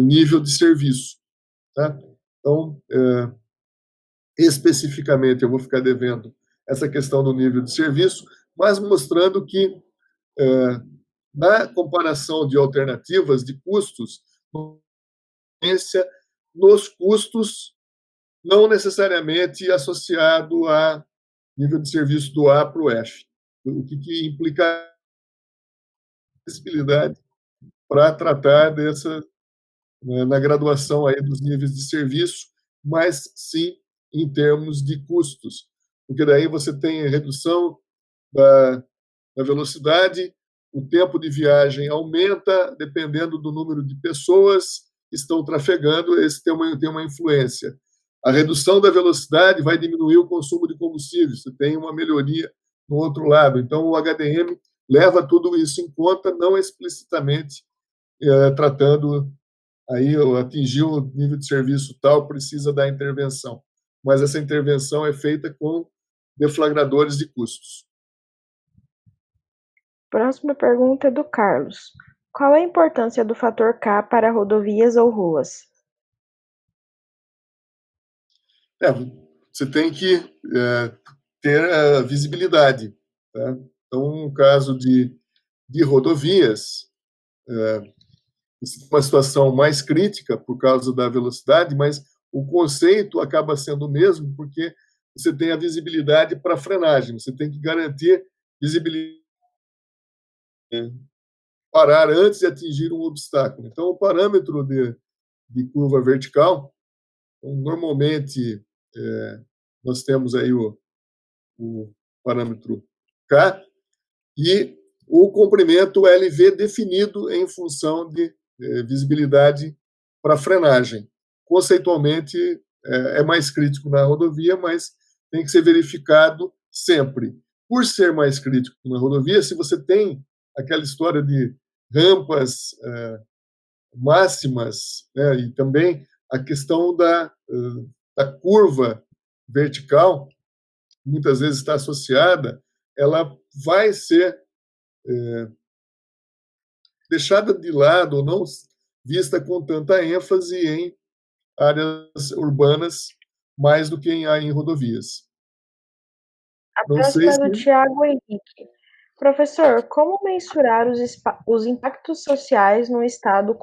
nível de serviço. Tá? Então, especificamente, eu vou ficar devendo essa questão do nível de serviço, mas mostrando que, na comparação de alternativas de custos, nos custos não necessariamente associado a nível de serviço do A para o F, o que implica acessibilidade para tratar dessa, na graduação aí dos níveis de serviço, mas sim em termos de custos, porque daí você tem redução da, da velocidade, o tempo de viagem aumenta dependendo do número de pessoas que estão trafegando, esse tem uma influência. A redução da velocidade vai diminuir o consumo de combustível, você tem uma melhoria no outro lado. Então, o HDM leva tudo isso em conta, não explicitamente tratando aí atingir o nível de serviço tal, precisa da intervenção. Mas essa intervenção é feita com deflagradores de custos. Próxima pergunta é do Carlos. Qual a importância do fator K para rodovias ou ruas? Você tem que ter a visibilidade. Tá? Então, no caso de rodovias, uma situação mais crítica por causa da velocidade, mas o conceito acaba sendo o mesmo, porque você tem a visibilidade para a frenagem, você tem que garantir visibilidade, parar antes de atingir um obstáculo. Então, o parâmetro de curva vertical, Então, normalmente, nós temos aí o parâmetro K e o comprimento LV definido em função de visibilidade para frenagem. Conceitualmente, é mais crítico na rodovia, mas tem que ser verificado sempre. Por ser mais crítico na rodovia, se você tem aquela história de rampas máximas, né, e também a questão da curva vertical, muitas vezes está associada, ela vai ser deixada de lado ou não vista com tanta ênfase em áreas urbanas mais do que em rodovias. A Não sei próxima é se do Tiago Henrique. Professor, como mensurar os impactos sociais no estado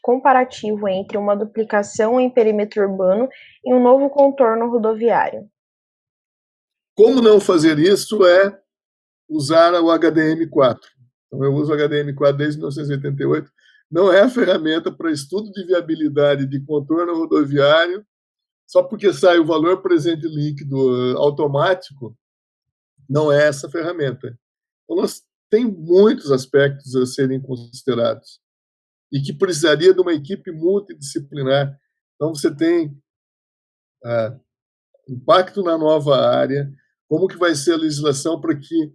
comparativo entre uma duplicação em perímetro urbano e um novo contorno rodoviário? como não fazer isso é usar o HDM4. Então, eu uso o HDM4 desde 1988. Não é a ferramenta para estudo de viabilidade de contorno rodoviário, só porque sai o valor presente líquido automático, não é essa ferramenta. Então, nós tem muitos aspectos a serem considerados e que precisaria de uma equipe multidisciplinar. Então, você tem impacto na nova área, como que vai ser a legislação para que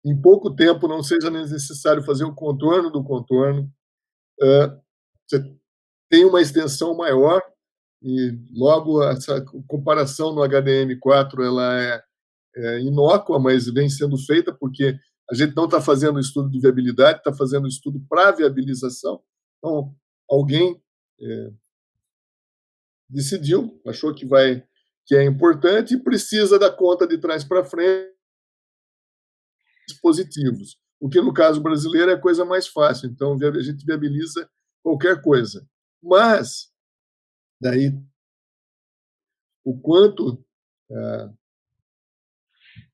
em pouco tempo não seja necessário fazer o contorno do contorno. Você tem uma extensão maior e logo essa comparação no HDM4 ela é inócua, mas vem sendo feita porque a gente não está fazendo estudo de viabilidade, está fazendo estudo para viabilização. Então, alguém decidiu, achou que é importante e precisa da conta de trás para frente positivos. O que no caso brasileiro é a coisa mais fácil. Então, a gente viabiliza qualquer coisa. Mas, daí, o quanto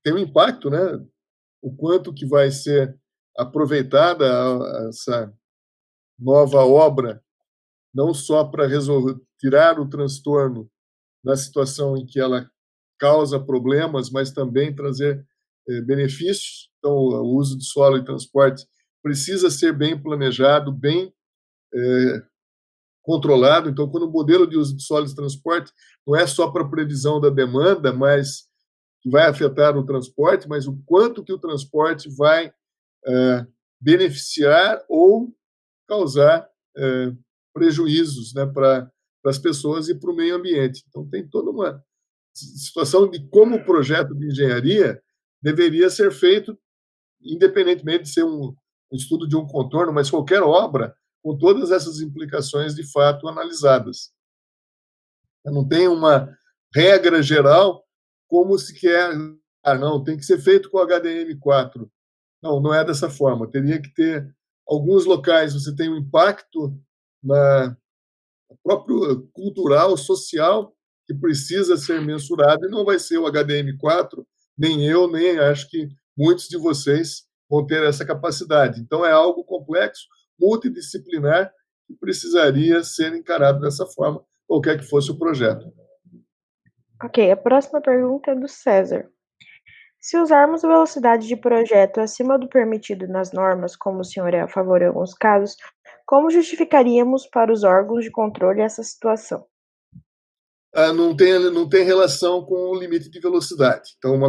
tem um impacto, né? O quanto que vai ser aproveitada essa nova obra, não só para resolver, tirar o transtorno da situação em que ela causa problemas, mas também trazer benefícios. Então, o uso de solo e transporte precisa ser bem planejado, bem controlado. Então, quando o modelo de uso de solo e transporte não é só para previsão da demanda, mas que vai afetar o transporte, mas o quanto que o transporte vai beneficiar ou causar prejuízos, né, para as pessoas e para o meio ambiente. Então, tem toda uma situação de como o projeto de engenharia deveria ser feito, independentemente de ser um estudo de um contorno, mas qualquer obra, com todas essas implicações de fato analisadas. Não tem uma regra geral como se quer, não, tem que ser feito com HDM4. Não, não é dessa forma. Teria que ter alguns locais, você tem um impacto na próprio cultural, social, que precisa ser mensurado, e não vai ser o HDM4, nem eu, nem acho que muitos de vocês vão ter essa capacidade. Então, é algo complexo, multidisciplinar, que precisaria ser encarado dessa forma, qualquer que fosse o projeto. Ok, a próxima pergunta é do César. Se usarmos a velocidade de projeto acima do permitido nas normas, como o senhor é a favor em alguns casos, como justificaríamos para os órgãos de controle essa situação? Não tem relação com o limite de velocidade. Então,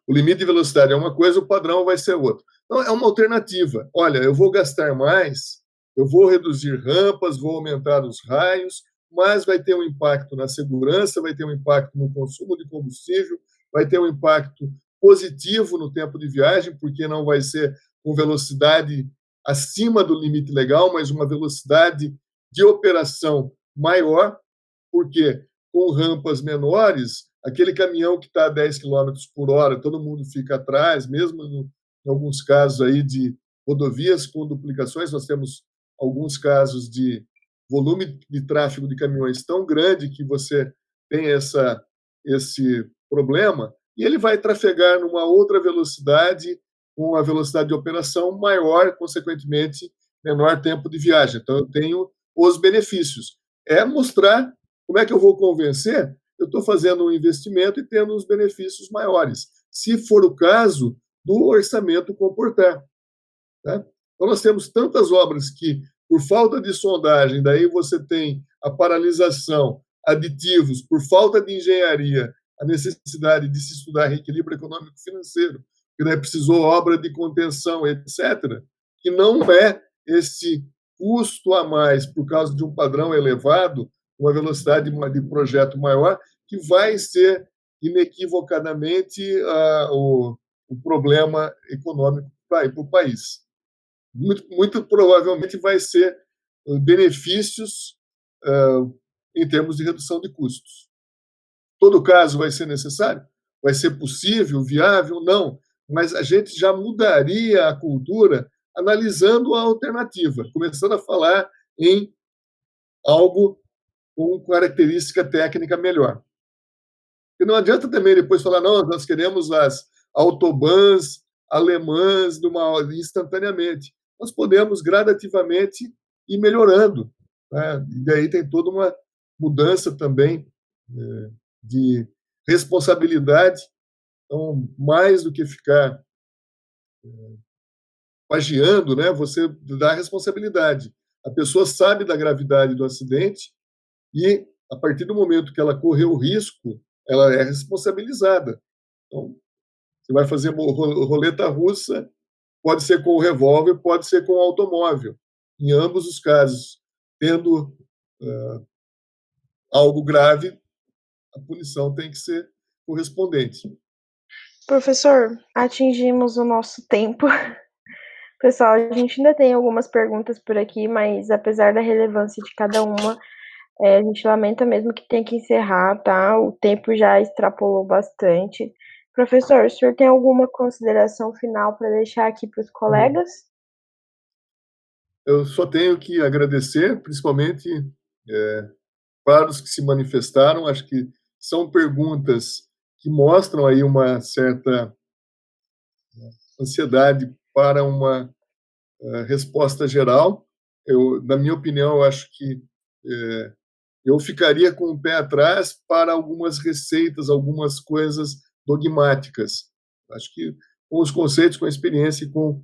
o limite de velocidade é uma coisa, o padrão vai ser outro. Então, é uma alternativa. Olha, eu vou gastar mais, eu vou reduzir rampas, vou aumentar os raios, mas vai ter um impacto na segurança, vai ter um impacto no consumo de combustível, vai ter um impacto positivo no tempo de viagem, porque não vai ser com velocidade acima do limite legal, mas uma velocidade de operação maior, porque com rampas menores, aquele caminhão que está a 10 km por hora, todo mundo fica atrás, mesmo em alguns casos aí de rodovias com duplicações, nós temos alguns casos de volume de tráfego de caminhões tão grande que você tem esse problema, e ele vai trafegar numa outra velocidade, com uma velocidade de operação maior, consequentemente, menor tempo de viagem. Então, eu tenho os benefícios. É mostrar como é que eu vou convencer. Eu estou fazendo um investimento e tendo uns benefícios maiores, se for o caso do orçamento comportar. Tá? Então, nós temos tantas obras que, por falta de sondagem, daí você tem a paralisação, aditivos, por falta de engenharia, a necessidade de se estudar reequilíbrio econômico-financeiro, que daí precisou obra de contenção, etc., que não é esse custo a mais por causa de um padrão elevado, uma velocidade de projeto maior, que vai ser inequivocadamente o problema econômico para o país. Muito provavelmente vai ser benefícios em termos de redução de custos. Todo caso vai ser necessário? Vai ser possível, viável? Não. Mas a gente já mudaria a cultura analisando a alternativa, começando a falar em algo com característica técnica melhor. E não adianta também depois falar, não, nós queremos as autobans alemãs instantaneamente. Nós podemos gradativamente ir melhorando. Né? E daí tem toda uma mudança também de responsabilidade. Então, mais do que ficar pagiando, né, você dá responsabilidade. A pessoa sabe da gravidade do acidente e, a partir do momento que ela correu o risco, ela é responsabilizada. Então, você vai fazer roleta russa, pode ser com o revólver, pode ser com o automóvel. Em ambos os casos, tendo algo grave, a punição tem que ser correspondente. Professor, atingimos o nosso tempo. Pessoal, a gente ainda tem algumas perguntas por aqui, mas apesar da relevância de cada uma, a gente lamenta mesmo que tenha que encerrar, tá? O tempo já extrapolou bastante. Professor, o senhor tem alguma consideração final para deixar aqui para os colegas? Eu só tenho que agradecer, principalmente para os que se manifestaram. Acho que são perguntas que mostram aí uma certa ansiedade para uma resposta geral. Na minha opinião, eu acho que eu ficaria com o pé atrás para algumas receitas, algumas coisas dogmáticas. Acho que com os conceitos, com a experiência e com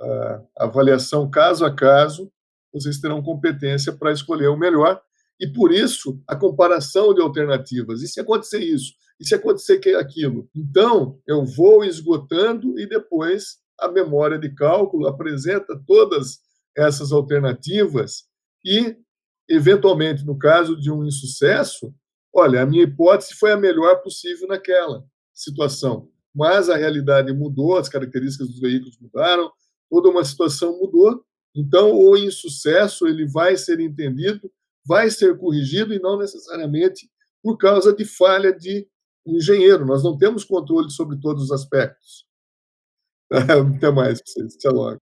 a avaliação caso a caso, vocês terão competência para escolher o melhor. E, por isso, a comparação de alternativas. E se acontecer isso? E se acontecer aquilo? Então, eu vou esgotando e depois a memória de cálculo apresenta todas essas alternativas e, eventualmente, no caso de um insucesso, olha, a minha hipótese foi a melhor possível naquela situação, mas a realidade mudou, as características dos veículos mudaram, toda uma situação mudou, então o insucesso ele vai ser entendido, vai ser corrigido e não necessariamente por causa de falha de um engenheiro. Nós não temos controle sobre todos os aspectos. Até mais para vocês. Até logo.